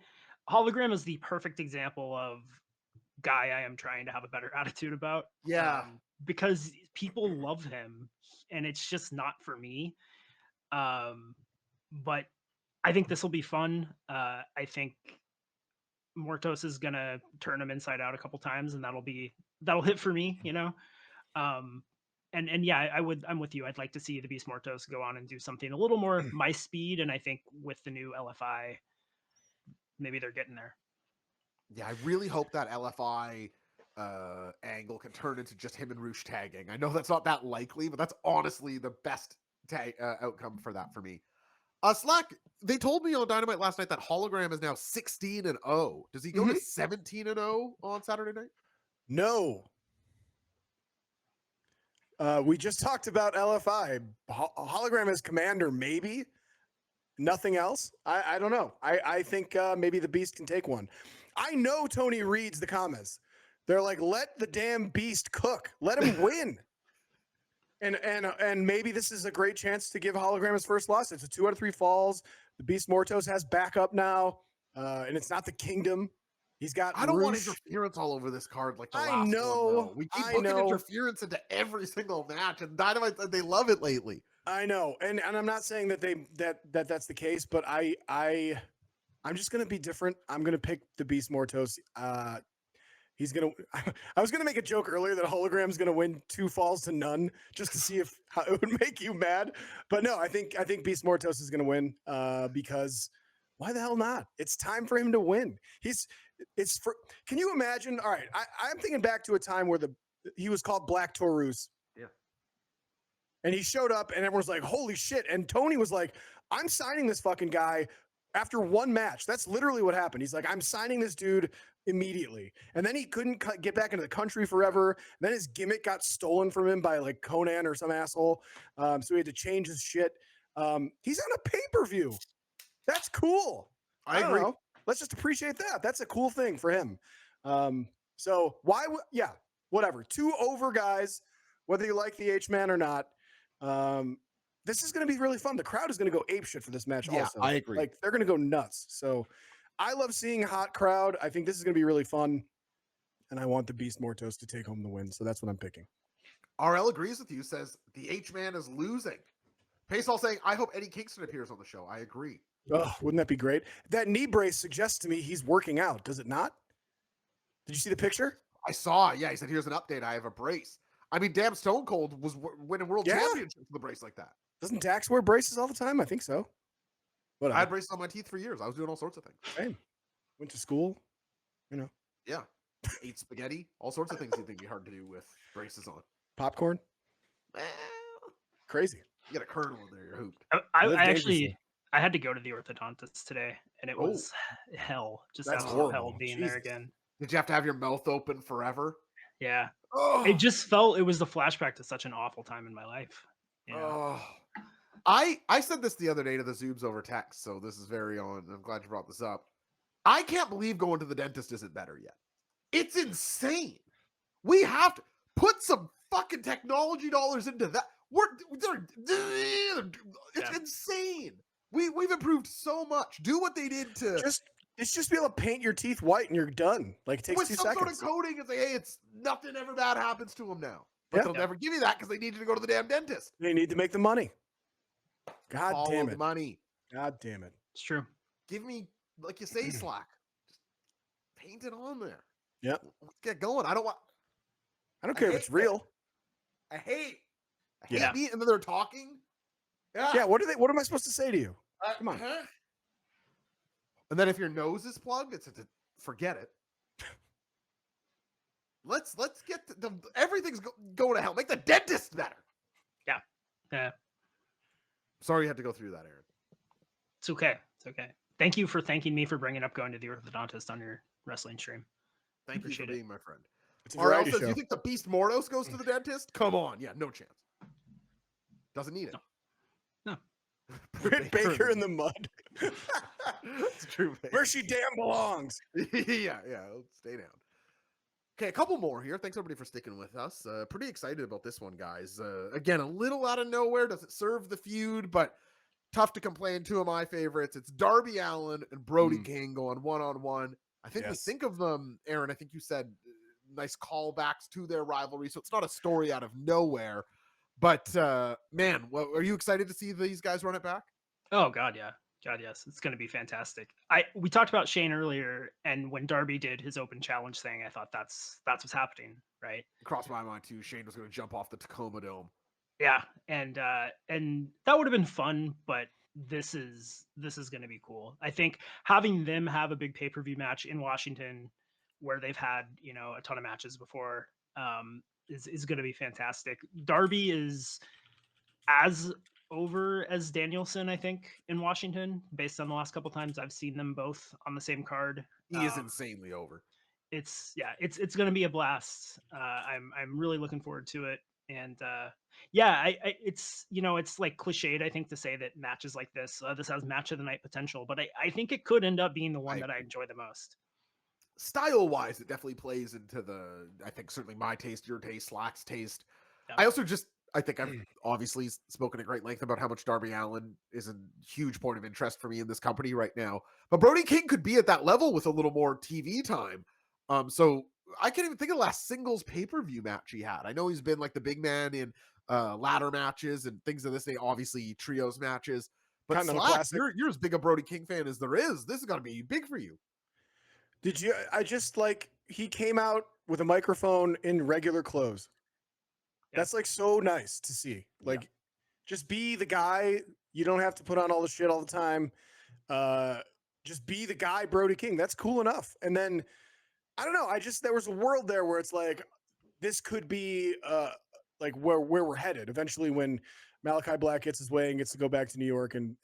Speaker 3: Hologram is the perfect example of guy I am trying to have a better attitude about.
Speaker 1: Yeah.
Speaker 3: Because people love him, and it's just not for me. But I think this will be fun. I think Mortos is gonna turn him inside out a couple times, and that'll hit for me, And yeah, I'm with you. I'd like to see the Beast Mortos go on and do something a little more my speed, and I think with the new LFI, maybe they're getting there.
Speaker 1: Yeah, I really hope that LFI angle can turn into just him and Roosh tagging. I know that's not that likely, but that's honestly the best outcome for that for me. Slack, they told me on Dynamite last night that Hologram is now 16-0. Does he go to 17-0 on Saturday night?
Speaker 2: No. We just talked about LFI. Hologram as commander, maybe. Nothing else. I don't know. I think maybe the Beast can take one. I know Tony reads the comments. They're like, let the damn Beast cook. Let him win. And maybe this is a great chance to give Hologram his first loss. It's a 2 out of 3 falls. The Beast Mortos has backup now, and it's not the Kingdom. He's got.
Speaker 1: I don't want
Speaker 2: Roosh.
Speaker 1: interference all over this card like the last
Speaker 2: I know.
Speaker 1: one. Though. We keep booking interference into every single match, and Dynamite said they love it lately.
Speaker 2: I know, and I'm not saying that that's the case, but I'm just gonna be different. I'm gonna pick the Beast Mortos. He's gonna. I was gonna make a joke earlier that Hologram's gonna win 2 falls to none, just to see if how it would make you mad. But no, I think Beast Mortos is gonna win because why the hell not? It's time for him to win. Can you imagine? All right, I'm thinking back to a time where he was called Black Taurus.
Speaker 1: Yeah.
Speaker 2: And he showed up, and everyone's like, "Holy shit!" And Tony was like, "I'm signing this fucking guy." After 1 match, that's literally what happened. He's like, I'm signing this dude immediately. And then he couldn't get back into the country forever. Then his gimmick got stolen from him by like Conan or some asshole. So he had to change his shit. He's on a pay-per-view. That's cool.
Speaker 1: I
Speaker 2: don't
Speaker 1: agree.
Speaker 2: know. Let's just appreciate that. That's a cool thing for him. So why would, yeah, whatever. 2 over guys, whether you like the H-Man or not. This is going to be really fun. The crowd is going to go apeshit for this match.
Speaker 1: Yeah,
Speaker 2: also,
Speaker 1: I agree.
Speaker 2: Like they're going to go nuts. So I love seeing a hot crowd. I think this is going to be really fun, and I want the Beast Mortos to take home the win. So that's what I'm picking.
Speaker 1: RL agrees with you. Says the H-Man is losing. Paysall saying, I hope Eddie Kingston appears on the show. I agree.
Speaker 2: Oh, wouldn't that be great? That knee brace suggests to me he's working out. Does it not? Did you see the picture?
Speaker 1: I saw. Yeah, he said, here's an update. I have a brace. I mean, damn, Stone Cold was winning world championships with a brace like that.
Speaker 2: Doesn't Dax wear braces all the time? I think so. Whatever.
Speaker 1: I had braces on my teeth for years. I was doing all sorts of things.
Speaker 2: Same. Went to school.
Speaker 1: Yeah. Ate spaghetti. All sorts of things you'd think would be hard to do with braces on.
Speaker 2: Popcorn.
Speaker 1: Well,
Speaker 2: Crazy.
Speaker 1: you get a kernel in there, you're hooped.
Speaker 3: I
Speaker 2: Live
Speaker 3: actually
Speaker 2: dangerously.
Speaker 3: I had to go to the orthodontist today, and it was hell. Just
Speaker 2: That's
Speaker 3: absolute hell
Speaker 2: horrible.
Speaker 3: being there
Speaker 2: Jesus.
Speaker 3: again.
Speaker 1: Did you have to have your mouth open forever?
Speaker 3: Yeah,
Speaker 1: Oh,
Speaker 3: it just felt it was the flashback to such an awful time in my life. You know?
Speaker 1: oh. I said this the other day to the Zoobs over text, so this is very on. I'm glad you brought this up. I can't believe going to the dentist isn't better yet. It's insane. We have to put some fucking technology dollars into that. It's insane. We've improved so much. Do what they did to
Speaker 2: Just be able to paint your teeth white and you're done. Like it takes
Speaker 1: with
Speaker 2: 2
Speaker 1: some
Speaker 2: seconds.
Speaker 1: sort of coding and say, hey, it's nothing ever bad happens to them now. But
Speaker 2: Yeah.
Speaker 1: they'll never give you that because they need you to go to the damn dentist.
Speaker 2: They need to make the money. God
Speaker 1: Follow
Speaker 2: damn
Speaker 1: the
Speaker 2: it.
Speaker 1: money.
Speaker 2: God damn it.
Speaker 3: It's true.
Speaker 1: Give me, like you say, slack. Just paint it on there.
Speaker 2: Yep.
Speaker 1: Let's get going. I
Speaker 2: I don't care if
Speaker 1: hate
Speaker 2: it's real.
Speaker 1: I hate
Speaker 3: Yeah.
Speaker 1: me. And then they're talking.
Speaker 2: Yeah, what am I supposed to say to you? Come on.
Speaker 1: Huh? And then if your nose is plugged, forget it. Let's get everything's going to hell. Make the dentist better.
Speaker 3: Yeah,
Speaker 1: Sorry you had to go through that, Aaron.
Speaker 3: it's okay. It's okay. Thank you for thanking me for bringing up going to the orthodontist on your wrestling stream.
Speaker 1: Thank you
Speaker 3: Appreciate
Speaker 1: for
Speaker 3: it.
Speaker 1: being my friend.
Speaker 2: It's a
Speaker 1: RL
Speaker 2: variety
Speaker 1: says,
Speaker 2: show.
Speaker 1: you think the Beast Mordos goes to the dentist? Come on. Yeah, no chance. Doesn't need it.
Speaker 3: No.
Speaker 2: Britt Baker in the mud.
Speaker 1: It's true.
Speaker 2: Where she damn belongs.
Speaker 1: yeah, let's stay down. Okay, a couple more here. Thanks everybody for sticking with us. Pretty excited about this one, guys. Again, a little out of nowhere. Doesn't serve the feud, but tough to complain. 2 of my favorites. It's Darby Allin and Brody King going one-on-one. I think we
Speaker 2: Yes.
Speaker 1: think of them, Aaron. I think you said nice callbacks to their rivalry, so it's not a story out of nowhere. But man, are you excited to see these guys run it back?
Speaker 3: Oh God, yeah. God, yes. It's going to be fantastic. We talked about Shane earlier, and when Darby did his open challenge thing, I thought that's what's happening, right?
Speaker 1: It crossed my mind too. Shane was going to jump off the Tacoma Dome.
Speaker 3: Yeah, and that would have been fun, but this is going to be cool. I think having them have a big pay-per-view match in Washington, where they've had a ton of matches before, is going to be fantastic. Darby is as over as Danielson, I think, in Washington, based on the last couple times I've seen them both on the same card.
Speaker 1: He is insanely over.
Speaker 3: It's going to be a blast. I'm really looking forward to it. And it's it's like cliched, I think, to say that matches like this has match of the night potential, but I think it could end up being the one that I enjoy the most.
Speaker 1: Style wise, it definitely plays into I think certainly my taste, your taste, Slack's taste.
Speaker 3: Yeah.
Speaker 1: I also I think I've obviously spoken at great length about how much Darby Allin is a huge point of interest for me in this company right now. But Brody King could be at that level with a little more TV time. So I can't even think of the last singles pay-per-view match he had. I know he's been like the big man in ladder matches and things of this day, obviously trios matches. But Slack, you're as big a Brody King fan as there is. This is going to be big for you.
Speaker 2: Did you? I just he came out with a microphone in regular clothes. Yeah. That's like so nice to see. Like, just be the guy. You don't have to put on all the shit all the time. Just be the guy, Brody King. That's cool enough. And then I don't know. There was a world there where it's like this could be like where we're headed eventually when Malachi Black gets his way and gets to go back to New York and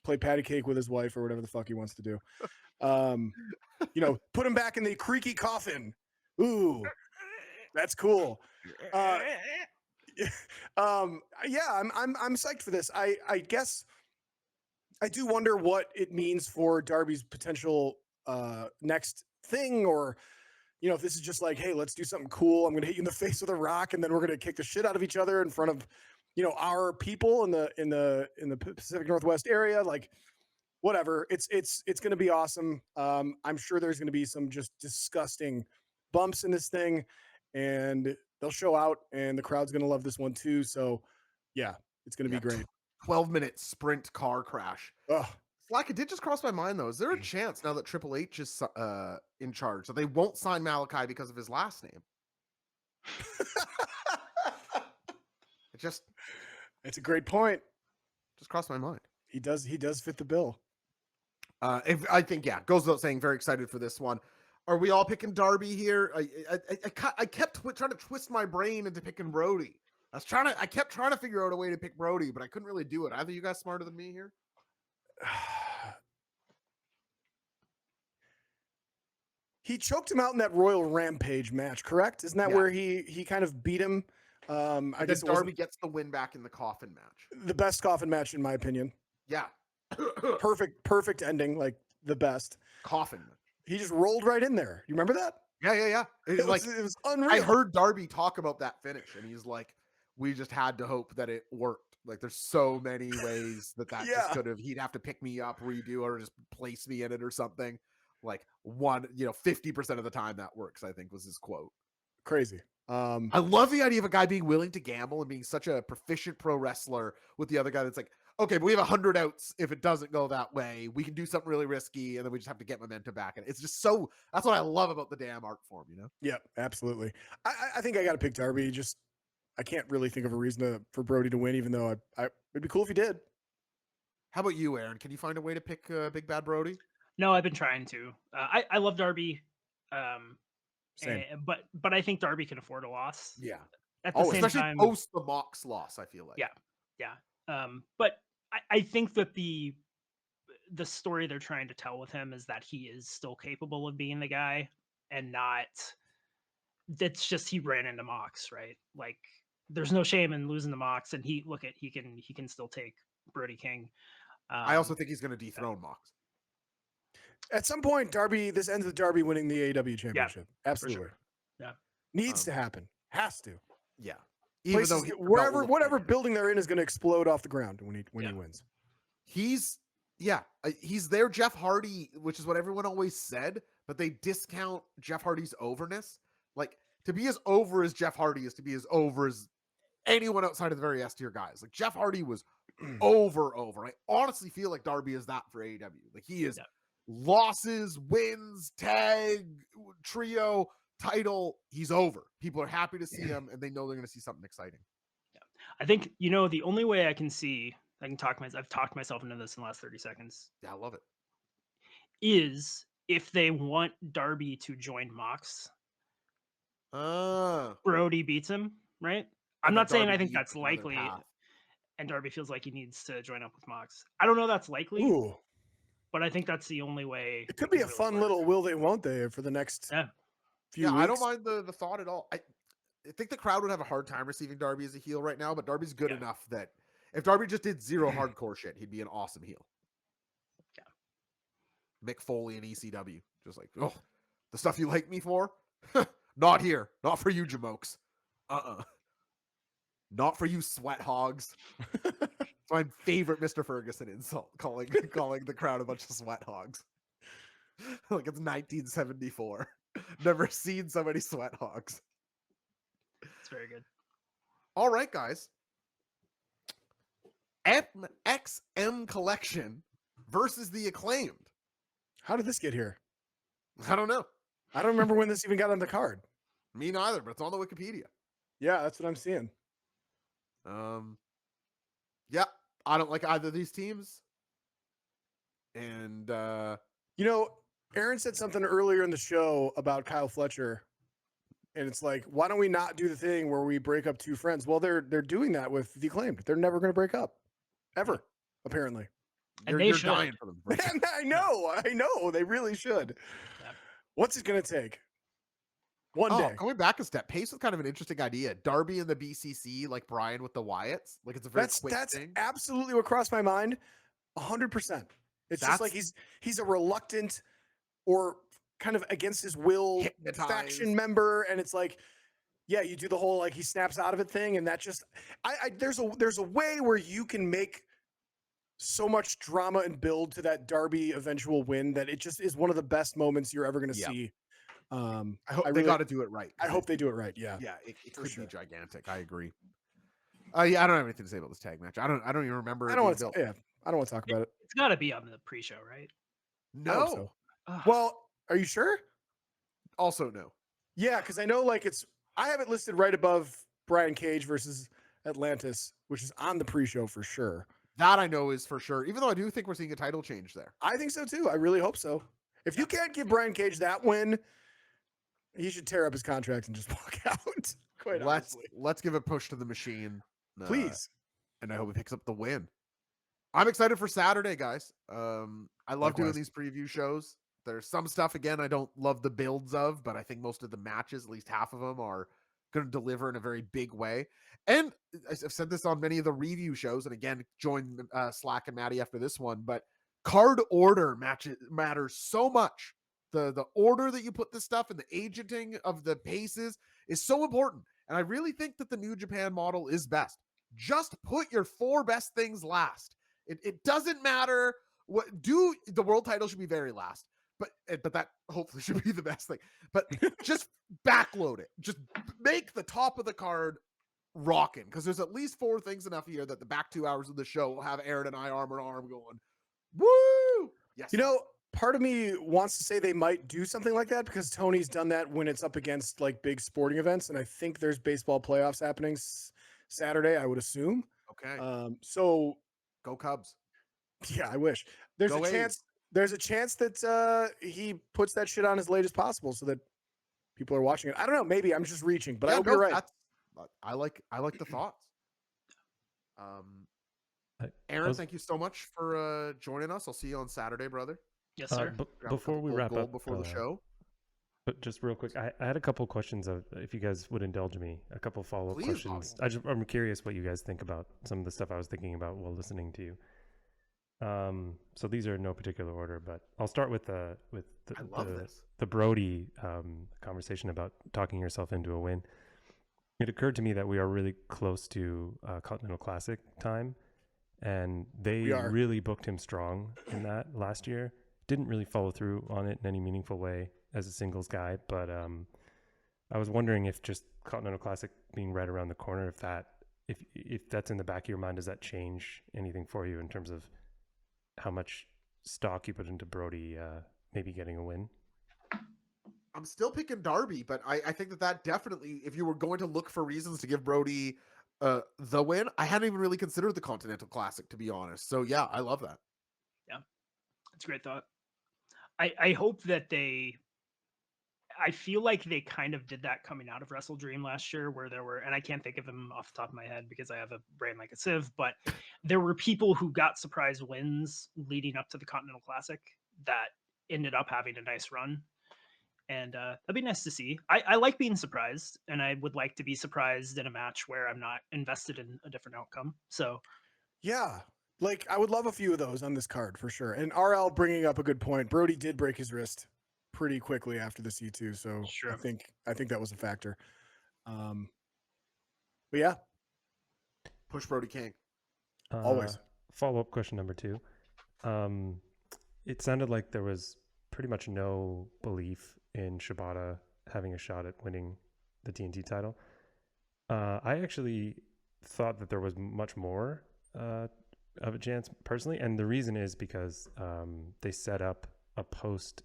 Speaker 2: play patty cake with his wife or whatever the fuck he wants to do. You know, put him back in the creaky coffin. Ooh, that's cool. Yeah, I'm psyched for this. I guess I do wonder what it means for Darby's potential next thing, or you know, if this is just like, hey, let's do something cool. I'm gonna hit you in the face with a rock, and then we're gonna kick the shit out of each other in front of, you know, our people in the Pacific Northwest area. Like, whatever. It's gonna be awesome. I'm sure there's gonna be some just disgusting bumps in this thing, and they'll show out, and the crowd's gonna love this one too. So, yeah, it's gonna be great.
Speaker 1: 12-minute sprint car crash.
Speaker 2: Ugh.
Speaker 1: Slack, it did just cross my mind though. Is there a chance now that Triple H is in charge that they won't sign Malachi because of his last name?
Speaker 2: It's a great point.
Speaker 1: Just crossed my mind.
Speaker 2: He does fit the bill.
Speaker 1: If I think, yeah, goes without saying, very excited for this one. Are we all picking Darby here? I kept trying to twist my brain into picking Brody. I kept trying to figure out a way to pick Brody, but I couldn't really do it. Either you guys smarter than me here?
Speaker 2: He choked him out in that Royal Rampage match, correct? Isn't that where he kind of beat him? I guess
Speaker 1: Darby gets the win back in the coffin match.
Speaker 2: The best coffin match in my opinion.
Speaker 1: Yeah.
Speaker 2: Perfect ending, like the best.
Speaker 1: Coffin.
Speaker 2: He just rolled right in there. You remember that?
Speaker 1: Yeah.
Speaker 2: It was unreal.
Speaker 1: I heard Darby talk about that finish, and he's like, we just had to hope that it worked. Like, there's so many ways that just could have, he'd have to pick me up, redo, or just place me in it or something. Like 50% of the time that works, I think was his quote.
Speaker 2: Crazy.
Speaker 1: I love the idea of a guy being willing to gamble and being such a proficient pro wrestler with the other guy that's like, okay, but we have 100 outs. If it doesn't go that way, we can do something really risky, and then we just have to get momentum back. And it's just that's what I love about the damn art form, you know?
Speaker 2: Yeah, absolutely. I think I got to pick Darby. Just, I can't really think of a reason for Brody to win, even though it'd be cool if he did.
Speaker 1: How about you, Aaron? Can you find a way to pick Big Bad Brody?
Speaker 3: No, I've been trying to. I love Darby.
Speaker 2: Same.
Speaker 3: But I think Darby can afford a loss.
Speaker 1: Yeah.
Speaker 3: At the same
Speaker 1: especially
Speaker 3: time,
Speaker 1: post the Mox loss, I feel like.
Speaker 3: Yeah. But I think that the story they're trying to tell with him is that he is still capable of being the guy, and not that's just he ran into Mox, right? Like, there's no shame in losing the Mox, and he can still take Brody King.
Speaker 1: I also think he's going to dethrone Mox.
Speaker 2: At some point, this ends with Darby winning the AEW championship.
Speaker 3: Yeah,
Speaker 2: absolutely.
Speaker 3: sure. Yeah.
Speaker 2: Needs to happen. Has to.
Speaker 1: Yeah.
Speaker 2: Even though whatever building they're in is going to explode off the ground when he wins.
Speaker 1: He's their Jeff Hardy, which is what everyone always said, but they discount Jeff Hardy's overness. Like, to be as over as Jeff Hardy is to be as over as anyone outside of the very S tier guys. Like, Jeff Hardy was over. I honestly feel like Darby is that for AEW. Like, he is losses, wins, tag, trio, title. He's over. People are happy to see him, and they know they're going to see something exciting.
Speaker 3: Yeah. I think, the only way I've talked myself into this in the last 30 seconds.
Speaker 1: Yeah, I love it.
Speaker 3: Is if they want Darby to join Mox, Brody beats him, right? I'm not saying I think that's likely, and Darby feels like he needs to join up with Mox. I don't know that's likely, but I think that's the only way.
Speaker 2: It could be a fun little will they, won't they for the next few weeks.
Speaker 1: I don't mind the thought at all. I think the crowd would have a hard time receiving Darby as a heel right now, but Darby's good enough that if Darby just did zero hardcore shit, he'd be an awesome heel. Yeah. Mick Foley and ECW. Just like, the stuff you like me for? Not here. Not for you, Jamokes. Not for you, sweat hogs. It's my favorite Mr. Ferguson insult, calling the crowd a bunch of sweat hogs. Like it's 1974. Never seen so many sweat hogs.
Speaker 3: It's very good.
Speaker 1: All right, guys. XM Collection versus the Acclaimed.
Speaker 2: How did this get here?
Speaker 1: I don't know.
Speaker 2: I don't remember when this even got on the card.
Speaker 1: Me neither, but it's on the Wikipedia.
Speaker 2: Yeah, that's what I'm seeing.
Speaker 1: Yeah, I don't like either of these teams. And
Speaker 2: Aaron said something earlier in the show about Kyle Fletcher, and it's like, why don't we not do the thing where we break up two friends? Well, they're doing that with the Acclaimed. They're never going to break up, ever, apparently.
Speaker 3: And they
Speaker 1: you're
Speaker 3: should.
Speaker 1: dying for them. to break it.
Speaker 2: I know. They really should.
Speaker 3: Yeah.
Speaker 2: What's it going to take? One
Speaker 1: Oh,
Speaker 2: day.
Speaker 1: going back a step, Pace was kind of an interesting idea. Darby and the BCC, like Brian with the Wyatts, like it's a very quick
Speaker 2: That's
Speaker 1: thing.
Speaker 2: absolutely what crossed my mind. 100%. It's just like
Speaker 1: That's-
Speaker 2: he's a reluctant or kind of against his will
Speaker 1: Hypnotized.
Speaker 2: faction member, and it's like, yeah, you do the whole like he snaps out of it thing, and that just there's a way where you can make so much drama and build to that Darby eventual win that it just is one of the best moments you're ever going to
Speaker 1: Yeah.
Speaker 2: see.
Speaker 1: I hope
Speaker 2: I
Speaker 1: they
Speaker 2: really-
Speaker 1: got to do it right.
Speaker 2: I hope they do it right. Yeah.
Speaker 1: Yeah, it
Speaker 2: for
Speaker 1: could
Speaker 2: sure.
Speaker 1: be gigantic. I agree. Yeah, I don't have anything to say about this tag match. I don't even remember.
Speaker 2: I
Speaker 1: it
Speaker 2: don't
Speaker 1: being
Speaker 2: want to.
Speaker 1: built.
Speaker 2: Yeah, I don't want to talk about it.
Speaker 3: It's got to be on the pre-show, right?
Speaker 2: I hope
Speaker 1: No.
Speaker 2: so.
Speaker 3: Ugh.
Speaker 2: Well, are you sure?
Speaker 1: Also no.
Speaker 2: Yeah, because I know like I have it listed right above Brian Cage versus Atlantis, which is on the pre-show for sure.
Speaker 1: That I know is for sure. Even though I do think we're seeing a title change there.
Speaker 2: I think so too. I really hope so. If you can't give Brian Cage that win, he should tear up his contract and just walk out. Quite honestly.
Speaker 1: Let's give a push to the machine,
Speaker 2: Please.
Speaker 1: and I hope he picks up the win. I'm excited for Saturday, guys. I love doing
Speaker 2: Likewise.
Speaker 1: these preview shows. There's some stuff again I don't love the builds of, but I think most of the matches, at least half of them, are going to deliver in a very big way. And I've said this on many of the review shows, and again, join Slack and Maddie after this one. But card order matters so much. The order that you put this stuff and the agenting of the paces is so important. And I really think that the New Japan model is best. Just put your 4 best things last. It doesn't matter what the world title should be very last. But that hopefully should be the best thing. But just backload it. Just make the top of the card rocking, because there's at least 4 things enough here that the back 2 hours of the show will have Aaron and I arm in arm going, woo! Yes.
Speaker 2: You know, part of me wants to say they might do something like that because Tony's done that when it's up against like big sporting events, and I think there's baseball playoffs happening Saturday, I would assume.
Speaker 1: Okay.
Speaker 2: So
Speaker 1: Go Cubs.
Speaker 2: yeah, I wish there's
Speaker 1: Go
Speaker 2: a
Speaker 1: A's.
Speaker 2: chance. There's a chance that he puts that shit on as late as possible so that people are watching it. I don't know. Maybe I'm just reaching, but I hope you're right.
Speaker 1: I like the thoughts. Aaron, thank you so much for joining us. I'll see you on Saturday, brother.
Speaker 3: Yes, sir.
Speaker 1: Grab a
Speaker 4: Before we
Speaker 1: couple
Speaker 4: wrap
Speaker 1: gold
Speaker 4: up,
Speaker 1: before the show.
Speaker 4: But just real quick, I had a couple questions of, if you guys would indulge me, a couple follow-up
Speaker 1: Please,
Speaker 4: questions. I'm curious what you guys think about some of the stuff I was thinking about while listening to you. So these are in no particular order, but I'll start with
Speaker 1: I love this.
Speaker 4: the Brody conversation about talking yourself into a win. It occurred to me that we are really close to Continental Classic time, and they really booked him strong in that last year. Didn't really follow through on it in any meaningful way as a singles guy, but I was wondering if just Continental Classic being right around the corner, if that's in the back of your mind, does that change anything for you in terms of how much stock you put into Brody maybe getting a win?
Speaker 1: I'm still picking Darby, but I think that definitely, if you were going to look for reasons to give Brody the win, I hadn't even really considered the Continental Classic, to be honest. So yeah, I love that.
Speaker 3: Yeah, it's a great thought. I hope that I feel like they kind of did that coming out of WrestleDream last year, where there were, and I can't think of them off the top of my head because I have a brain like a sieve, but there were people who got surprise wins leading up to the Continental Classic that ended up having a nice run. And that'd be nice to see. I like being surprised, and I would like to be surprised in a match where I'm not invested in a different outcome. So
Speaker 2: Yeah. Like I would love a few of those on this card for sure. And RL bringing up a good point. Brody did break his wrist pretty quickly after the C2, so
Speaker 3: Sure.
Speaker 2: I think that was a factor. But yeah,
Speaker 1: Push Brody King.
Speaker 2: Always.
Speaker 4: Follow-up question number 2. It sounded like there was pretty much no belief in Shibata having a shot at winning the TNT title. I actually thought that there was much more of a chance personally, and the reason is because they set up a post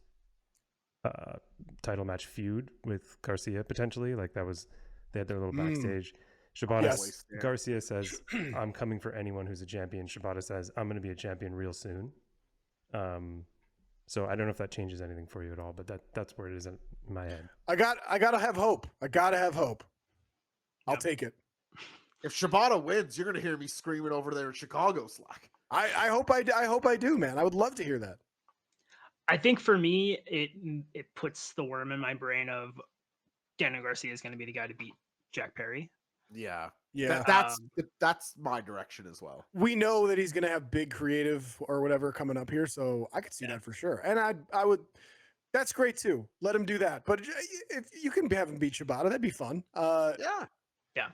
Speaker 4: title match feud with Garcia potentially. Like they had their little backstage. Shibata,
Speaker 2: Yes.
Speaker 4: Garcia says, "I'm coming for anyone who's a champion." Shibata says, "I'm going to be a champion real soon." So I don't know if that changes anything for you at all, but that's where it is in my head.
Speaker 2: I gotta have hope. I'll take it.
Speaker 1: If Shibata wins, you're going to hear me screaming over there in Chicago, Slack.
Speaker 2: I hope I do, man. I would love to hear that.
Speaker 3: I think for me, it puts the worm in my brain of Daniel Garcia is going to be the guy to beat Jack Perry.
Speaker 1: Yeah.
Speaker 2: Yeah.
Speaker 1: That's my direction as well.
Speaker 2: We know that he's going to have big creative or whatever coming up here, so I could see that for sure. And I would. That's great too. Let him do that. But if you can have him beat Shibata, that'd be fun.
Speaker 1: Yeah.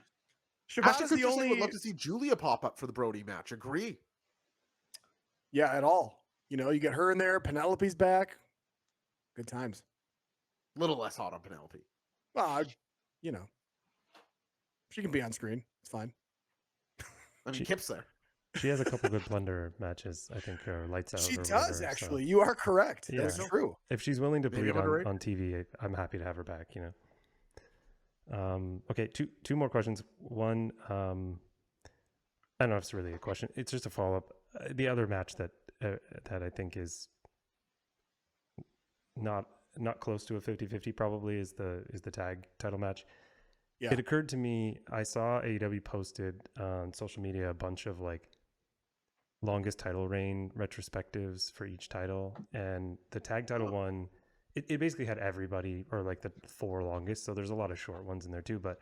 Speaker 2: Shibata's the
Speaker 1: Would
Speaker 2: only.
Speaker 1: love to see Julia pop up for the Brody match. Agree.
Speaker 2: Yeah, at all. You know, you get her in there. Penelope's back. Good times.
Speaker 1: A little less hot on Penelope.
Speaker 2: Well, you know, she can be on screen. It's fine.
Speaker 1: I mean, Kip's there.
Speaker 4: She has a couple good blender matches, I think, or lights out.
Speaker 2: She
Speaker 4: or
Speaker 2: does,
Speaker 4: whatever,
Speaker 2: actually.
Speaker 4: So.
Speaker 2: You are correct.
Speaker 4: Yeah.
Speaker 2: That's true.
Speaker 4: If she's willing to
Speaker 1: Maybe
Speaker 4: bleed
Speaker 1: I'm underrated.
Speaker 4: on TV, I'm happy to have her back, you know. Okay, two more questions. One, I don't know if it's really a question. It's just a follow-up. The other match that I think is not close to a 50-50 probably is the tag title match.
Speaker 2: Yeah.
Speaker 4: It occurred to me, I saw AEW posted on social media a bunch of like longest title reign retrospectives for each title, and the tag title one, it basically had everybody, or like the 4 longest, so there's a lot of short ones in there too, but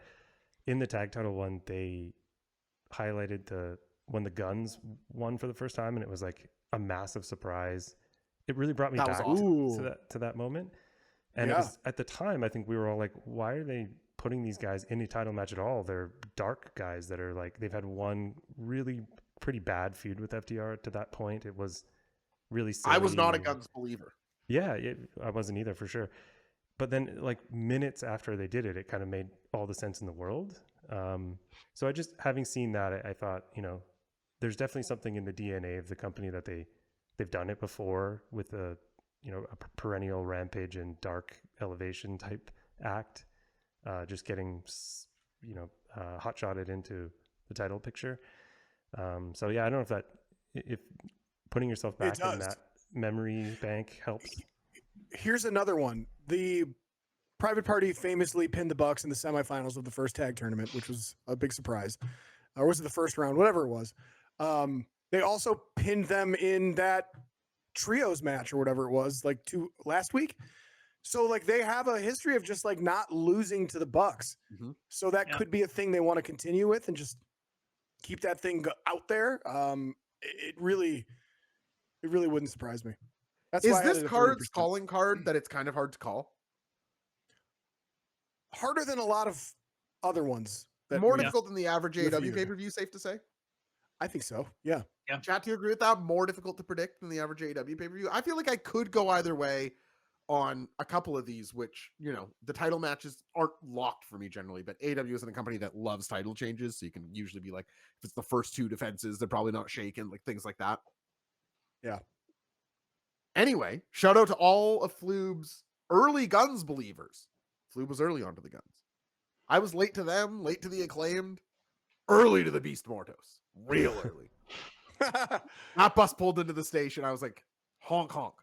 Speaker 4: in the tag title one they highlighted when the Guns won for the first time, and it was like a massive surprise. It really brought me
Speaker 1: That was
Speaker 4: back
Speaker 1: awesome.
Speaker 4: to that moment. And it was, at the time, I think we were all like, why are they putting these guys in a title match at all? They're dark guys that are like, they've had one really pretty bad feud with FTR to that point. It was really silly.
Speaker 1: I was not a Guns believer.
Speaker 4: Yeah, I wasn't either, for sure. But then like minutes after they did it, it kind of made all the sense in the world. So I just, having seen that, I thought, you know, there's definitely something in the DNA of the company that they've done it before with a perennial rampage and dark elevation type act, just getting, hot-shotted into the title picture. So yeah, I don't know if putting yourself back in that memory bank helps.
Speaker 2: Here's another one. The Private Party famously pinned the Bucks in the semifinals of the first tag tournament, which was a big surprise. Or was it the first round? Whatever it was. They also pinned them in that trios match or whatever it was, like last week. So like they have a history of just like not losing to the Bucks.
Speaker 1: Mm-hmm.
Speaker 2: So that could be a thing they want to continue with and just keep that thing out there. It really wouldn't surprise me. That's
Speaker 1: Is
Speaker 2: why
Speaker 1: this card's calling card that it's kind of hard to call?
Speaker 2: Harder than a lot of other ones.
Speaker 1: More difficult than the average
Speaker 2: Good for
Speaker 1: AEW
Speaker 2: you.
Speaker 1: pay-per-view, safe to say?
Speaker 2: I think so. Yeah.
Speaker 1: Chat, do you agree with that? More difficult to predict than the average AEW pay-per-view? I feel like I could go either way on a couple of these, which, you know, the title matches aren't locked for me generally, but AEW isn't a company that loves title changes, so you can usually be like, if it's the first 2 defenses, they're probably not shaken, like things like that.
Speaker 2: Yeah.
Speaker 1: Anyway, shout out to all of Flube's early Guns believers. Flube was early onto the Guns. I was late to them, late to the Acclaimed, early to the Beast Mortos. Real early. That bus pulled into the station. I was like, honk, honk.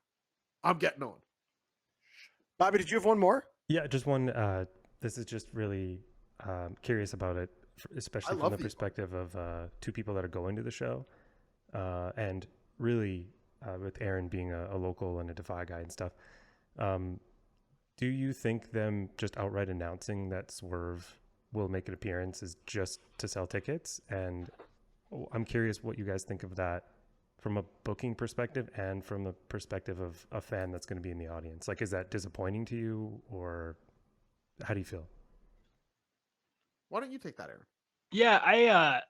Speaker 1: I'm getting on.
Speaker 2: Bobby, did you have one more?
Speaker 4: Yeah, just one. This is just really curious about it, especially from the perspective of 2 people that are going to the show. And really, with Aaron being a local and a Defy guy and stuff, do you think them just outright announcing that Swerve will make an appearance is just to sell tickets? And I'm curious what you guys think of that from a booking perspective and from the perspective of a fan that's going to be in the audience. Like, is that disappointing to you, or how do you feel?
Speaker 1: Why don't you take that, Aaron?
Speaker 3: Yeah,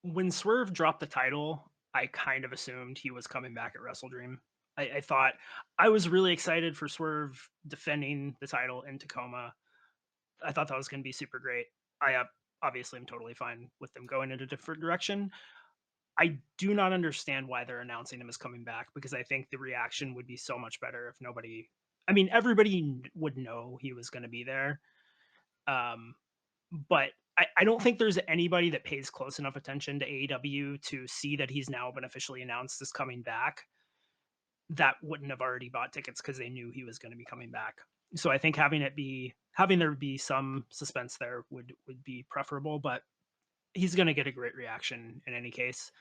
Speaker 3: when Swerve dropped the title, I kind of assumed he was coming back at WrestleDream. I thought, I was really excited for Swerve defending the title in Tacoma. I thought that was going to be super great. I obviously am totally fine with them going in a different direction. I do not understand why they're announcing him as coming back, because I think the reaction would be so much better if everybody would know he was going to be there. But I don't think there's anybody that pays close enough attention to AEW to see that he's now been officially announced as coming back that wouldn't have already bought tickets because they knew he was going to be coming back. So I think having there be some suspense there would be preferable, but he's going to get a great reaction in any case.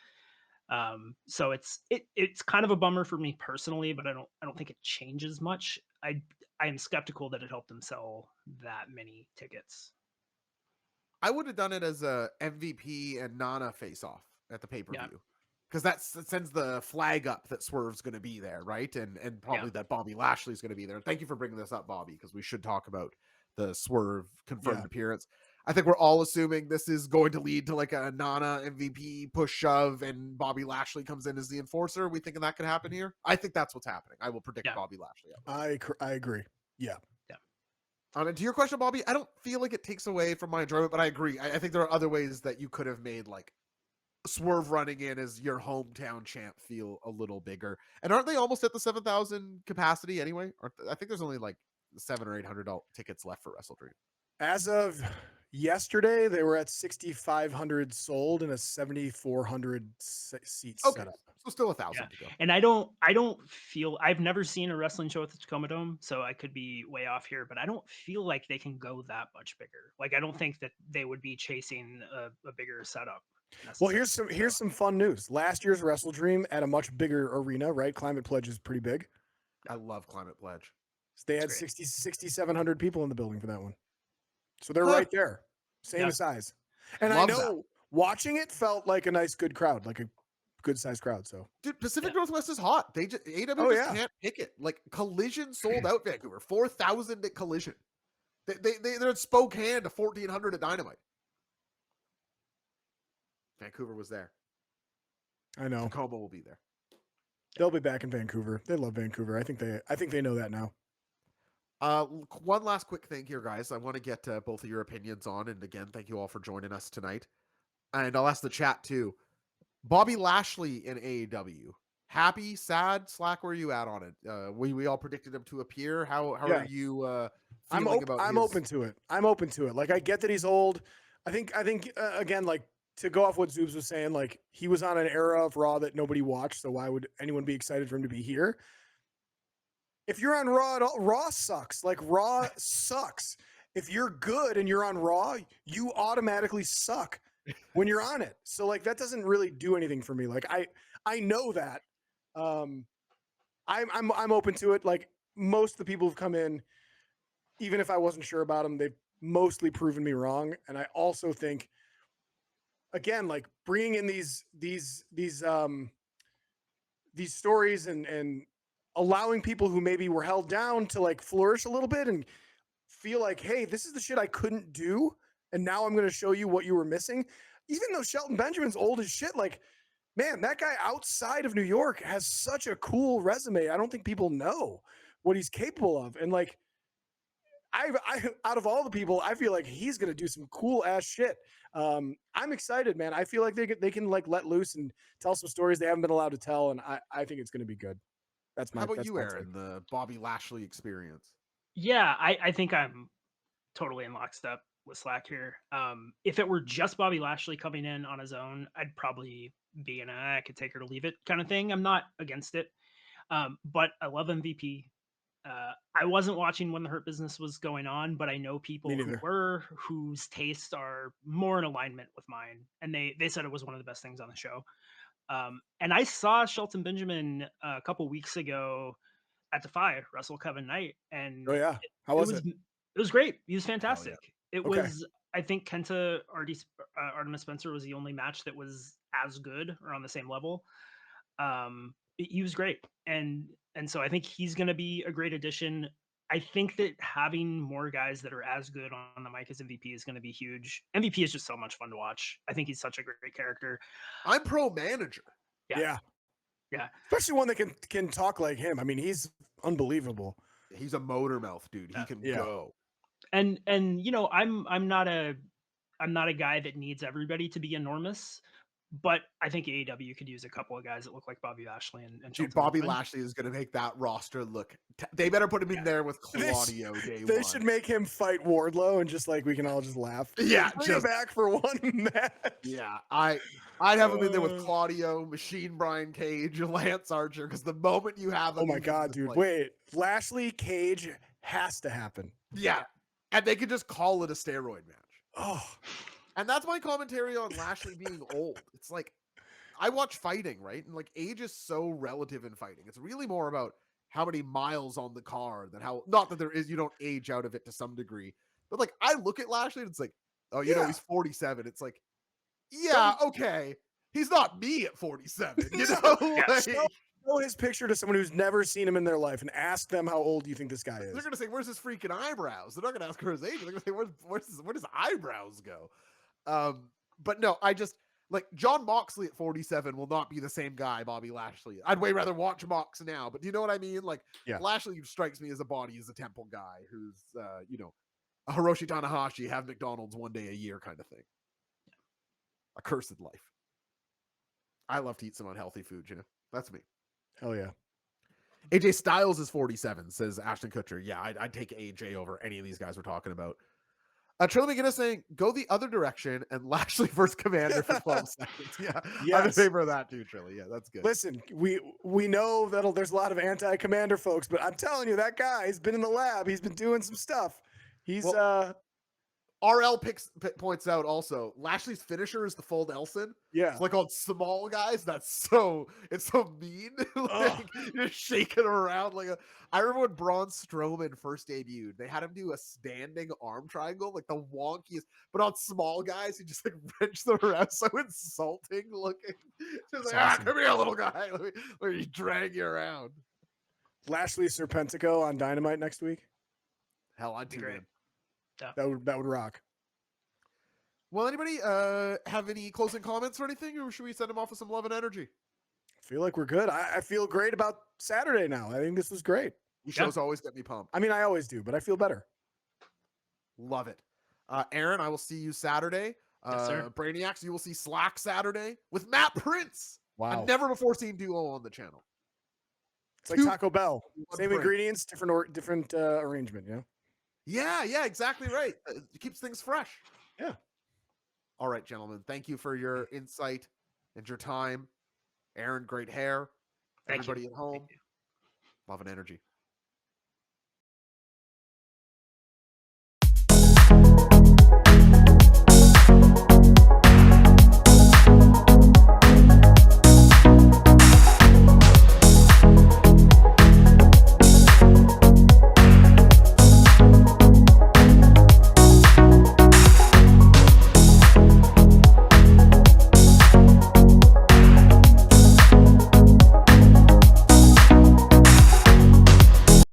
Speaker 3: So it's kind of a bummer for me personally, but I don't think it changes much. I am skeptical that it helped them sell that many tickets.
Speaker 1: I would have done it as a MVP and Nana face off at the pay per
Speaker 3: Yeah.
Speaker 1: view, because that sends the flag up that Swerve's going to be there, right? And probably that Bobby Lashley's going to be there. Thank you for bringing this up, Bobby, because we should talk about the Swerve confirmed
Speaker 2: Yeah.
Speaker 1: appearance. I think we're all assuming this is going to lead to like a Nana MVP push shove, and Bobby Lashley comes in as the enforcer. Are we thinking that could happen here? I think that's what's happening. I will predict
Speaker 3: Yeah.
Speaker 1: Bobby Lashley.
Speaker 2: I agree. Yeah.
Speaker 1: And to your question, Bobby, I don't feel like it takes away from my enjoyment, but I agree. I think there are other ways that you could have made like Swerve running in as your hometown champ feel a little bigger. And aren't they almost at the 7,000 capacity anyway? I think there's only like 700 or 800 tickets left for WrestleDream.
Speaker 2: As of yesterday, they were at 6,500 sold and a 7,400 seats
Speaker 1: Okay,
Speaker 2: set up.
Speaker 1: so still 1,000
Speaker 3: Yeah.
Speaker 1: to go.
Speaker 3: And I don't feel, I've never seen a wrestling show at the Tacoma Dome, so I could be way off here, but I don't feel like they can go that much bigger. Like I don't think that they would be chasing a bigger setup.
Speaker 2: Well,
Speaker 3: necessarily.
Speaker 2: here's some fun news. Last year's WrestleDream at a much bigger arena, right? Climate Pledge is pretty big.
Speaker 1: I love Climate Pledge.
Speaker 2: So they had
Speaker 3: That's great.
Speaker 2: 6,700 people in the building for that one. So they're
Speaker 1: Huh.
Speaker 2: right there, same
Speaker 3: Yeah.
Speaker 2: size. And
Speaker 1: Love
Speaker 2: I know watching it felt like a nice, good crowd, like a good sized crowd. So
Speaker 1: Dude, Pacific
Speaker 3: Yeah.
Speaker 1: Northwest is hot. They just AW
Speaker 2: Oh,
Speaker 1: just
Speaker 2: yeah.
Speaker 1: can't pick it. Like Collision sold out Vancouver, 4,000 at Collision. They're at Spokane to 1,400 at Dynamite. Vancouver was there.
Speaker 2: I know
Speaker 1: Tacoma will be there.
Speaker 2: they'll be back in Vancouver. They love Vancouver. I think they know that now.
Speaker 1: One last quick thing here, guys. I want to get both of your opinions on, and again, thank you all for joining us tonight. And I'll ask the chat too. Bobby Lashley in AEW. Happy, sad, Slack? Where are you at on it? We all predicted him to appear. How
Speaker 2: Yeah.
Speaker 1: are you
Speaker 2: I'm
Speaker 1: feeling about?
Speaker 2: I'm
Speaker 1: his...
Speaker 2: open to it. I'm open to it. Like I get that he's old. I think again, like to go off what Zoobs was saying, like he was on an era of Raw that nobody watched. So why would anyone be excited for him to be here? If you're on Raw at all, Raw sucks. Like Raw sucks. If you're good and you're on Raw, you automatically suck when you're on it. So like that doesn't really do anything for me. Like I know that. I'm open to it. Like most of the people who've come in, even if I wasn't sure about them, they've mostly proven me wrong. And I also think, again, like bringing in these stories and allowing people who maybe were held down to like flourish a little bit and feel like, hey, this is the shit I couldn't do, and now I'm going to show you what you were missing. Even though Shelton Benjamin's old as shit, like, man, that guy outside of New York has such a cool resume. I don't think people know what he's capable of. And like, I out of all the people, I feel like he's going to do some cool ass shit. I'm excited, man. I feel like they can like let loose and tell some stories they haven't been allowed to tell. And I think it's going to be good. That's my,
Speaker 1: How about
Speaker 2: that's
Speaker 1: you,
Speaker 2: my
Speaker 1: Aaron?
Speaker 2: take.
Speaker 1: The Bobby Lashley experience.
Speaker 3: Yeah, I think I'm totally in lockstep with Slack here. If it were just Bobby Lashley coming in on his own, I'd probably be in a I could take her to leave it kind of thing. I'm not against it. But I love MVP. I wasn't watching when the Hurt Business was going on, but I know people
Speaker 2: Me
Speaker 3: who
Speaker 2: neither.
Speaker 3: were, whose tastes are more in alignment with mine, and they said it was one of the best things on the show. And I saw Shelton Benjamin a couple weeks ago at Defy Wrestle Kevin Knight, and
Speaker 2: Oh yeah. How was it?
Speaker 3: It was great. He was fantastic. It
Speaker 2: Okay.
Speaker 3: was, I think Kenta Artemis Spencer was the only match that was as good or on the same level. He was great, and so I think he's going to be a great addition. I think that having more guys that are as good on the mic as MVP is going to be huge. MVP is just so much fun to watch. I think he's such a great character.
Speaker 1: I'm pro manager.
Speaker 3: Yeah.
Speaker 2: Especially one that can talk like him. I mean, he's unbelievable.
Speaker 1: He's a motor mouth, dude. He can
Speaker 2: Yeah.
Speaker 1: go.
Speaker 3: And you know, I'm not a guy that needs everybody to be enormous, but I think AEW could use a couple of guys that look like Bobby Lashley and
Speaker 1: Dude,
Speaker 3: Shelton
Speaker 1: Bobby
Speaker 3: Benjamin.
Speaker 1: Lashley is going to make that roster look. They better put him in there with
Speaker 2: They sh-
Speaker 1: Claudio day
Speaker 2: They
Speaker 1: one.
Speaker 2: should make him fight Wardlow and just like we can all just laugh.
Speaker 1: Yeah,
Speaker 2: Bring him
Speaker 1: just-
Speaker 2: back for one match.
Speaker 1: Yeah, I'd have him in there with Claudio, Machine Brian Cage, Lance Archer, because the moment you have him,
Speaker 2: Oh my
Speaker 1: you can
Speaker 2: god,
Speaker 1: just,
Speaker 2: dude!
Speaker 1: like-
Speaker 2: Wait, Lashley Cage has to happen.
Speaker 1: Yeah, and they could just call it a steroid match.
Speaker 2: Oh,
Speaker 1: And that's my commentary on Lashley being old. It's like, I watch fighting, right? And like age is so relative in fighting. It's really more about how many miles on the car than how, not that you don't age out of it to some degree, but like I look at Lashley and it's like, oh, you know, he's 47. It's like, yeah, okay. He's not me at 47, you know? Like,
Speaker 2: show his picture to someone who's never seen him in their life and ask them how old you think this guy is.
Speaker 1: they're gonna say, "Where's his freaking eyebrows?" They're not gonna ask her his age. They're gonna say, where does eyebrows go?" But no, I just like John Moxley at 47 will not be the same guy Bobby Lashley is. I'd way rather watch Mox now. But do you know what I mean? Like Lashley strikes me as a body as a temple guy who's you know, a Hiroshi Tanahashi, have McDonald's one day a year kind of thing. A cursed life. I love to eat some unhealthy food, you know. That's me.
Speaker 2: Hell yeah.
Speaker 1: AJ Styles is 47, says Ashton Kutcher. Yeah, I'd take AJ over any of these guys we're talking about. Trilly McGinnis saying, go the other direction and Lashley versus Commander for 12 seconds. Yeah, I'm in favor of that too, Trilly. Yeah, that's good.
Speaker 2: Listen, we know that there's a lot of anti-Commander folks, but I'm telling you, that guy has been in the lab. He's been doing some stuff. He's
Speaker 1: RL points out also Lashley's finisher is the full Nelson.
Speaker 2: Yeah,
Speaker 1: it's like on small guys. It's so mean. Like, you're shaking him around like a. I remember when Braun Strowman first debuted, they had him do a standing arm triangle, like the wonkiest. But on small guys, he just like wrenched them around, so insulting looking. Just like, awesome. Come here, little guy. Let me drag you around.
Speaker 2: Lashley Serpentico on Dynamite next week.
Speaker 1: Hell, I'd do great.
Speaker 2: Yeah. That would rock.
Speaker 1: Well, anybody have any closing comments or anything, or should we send him off with some love and energy?
Speaker 2: I feel like we're good. I feel great about Saturday now. I think this was great.
Speaker 1: You shows always get me pumped.
Speaker 2: I mean, I always do, but I feel better.
Speaker 1: Love it. Aaron, I will see you Saturday.
Speaker 3: Yes, sir.
Speaker 1: Brainiacs, you will see Slack Saturday with Matt Prince.
Speaker 2: Wow.
Speaker 1: I've never before seen duo on the channel.
Speaker 2: It's like Taco Bell. Same ingredients, different arrangement, you know?
Speaker 1: Yeah, exactly right. It keeps things fresh.
Speaker 2: Yeah.
Speaker 1: All right, gentlemen. Thank you for your insight and your time. Aaron, great hair. Everybody at home, love and energy.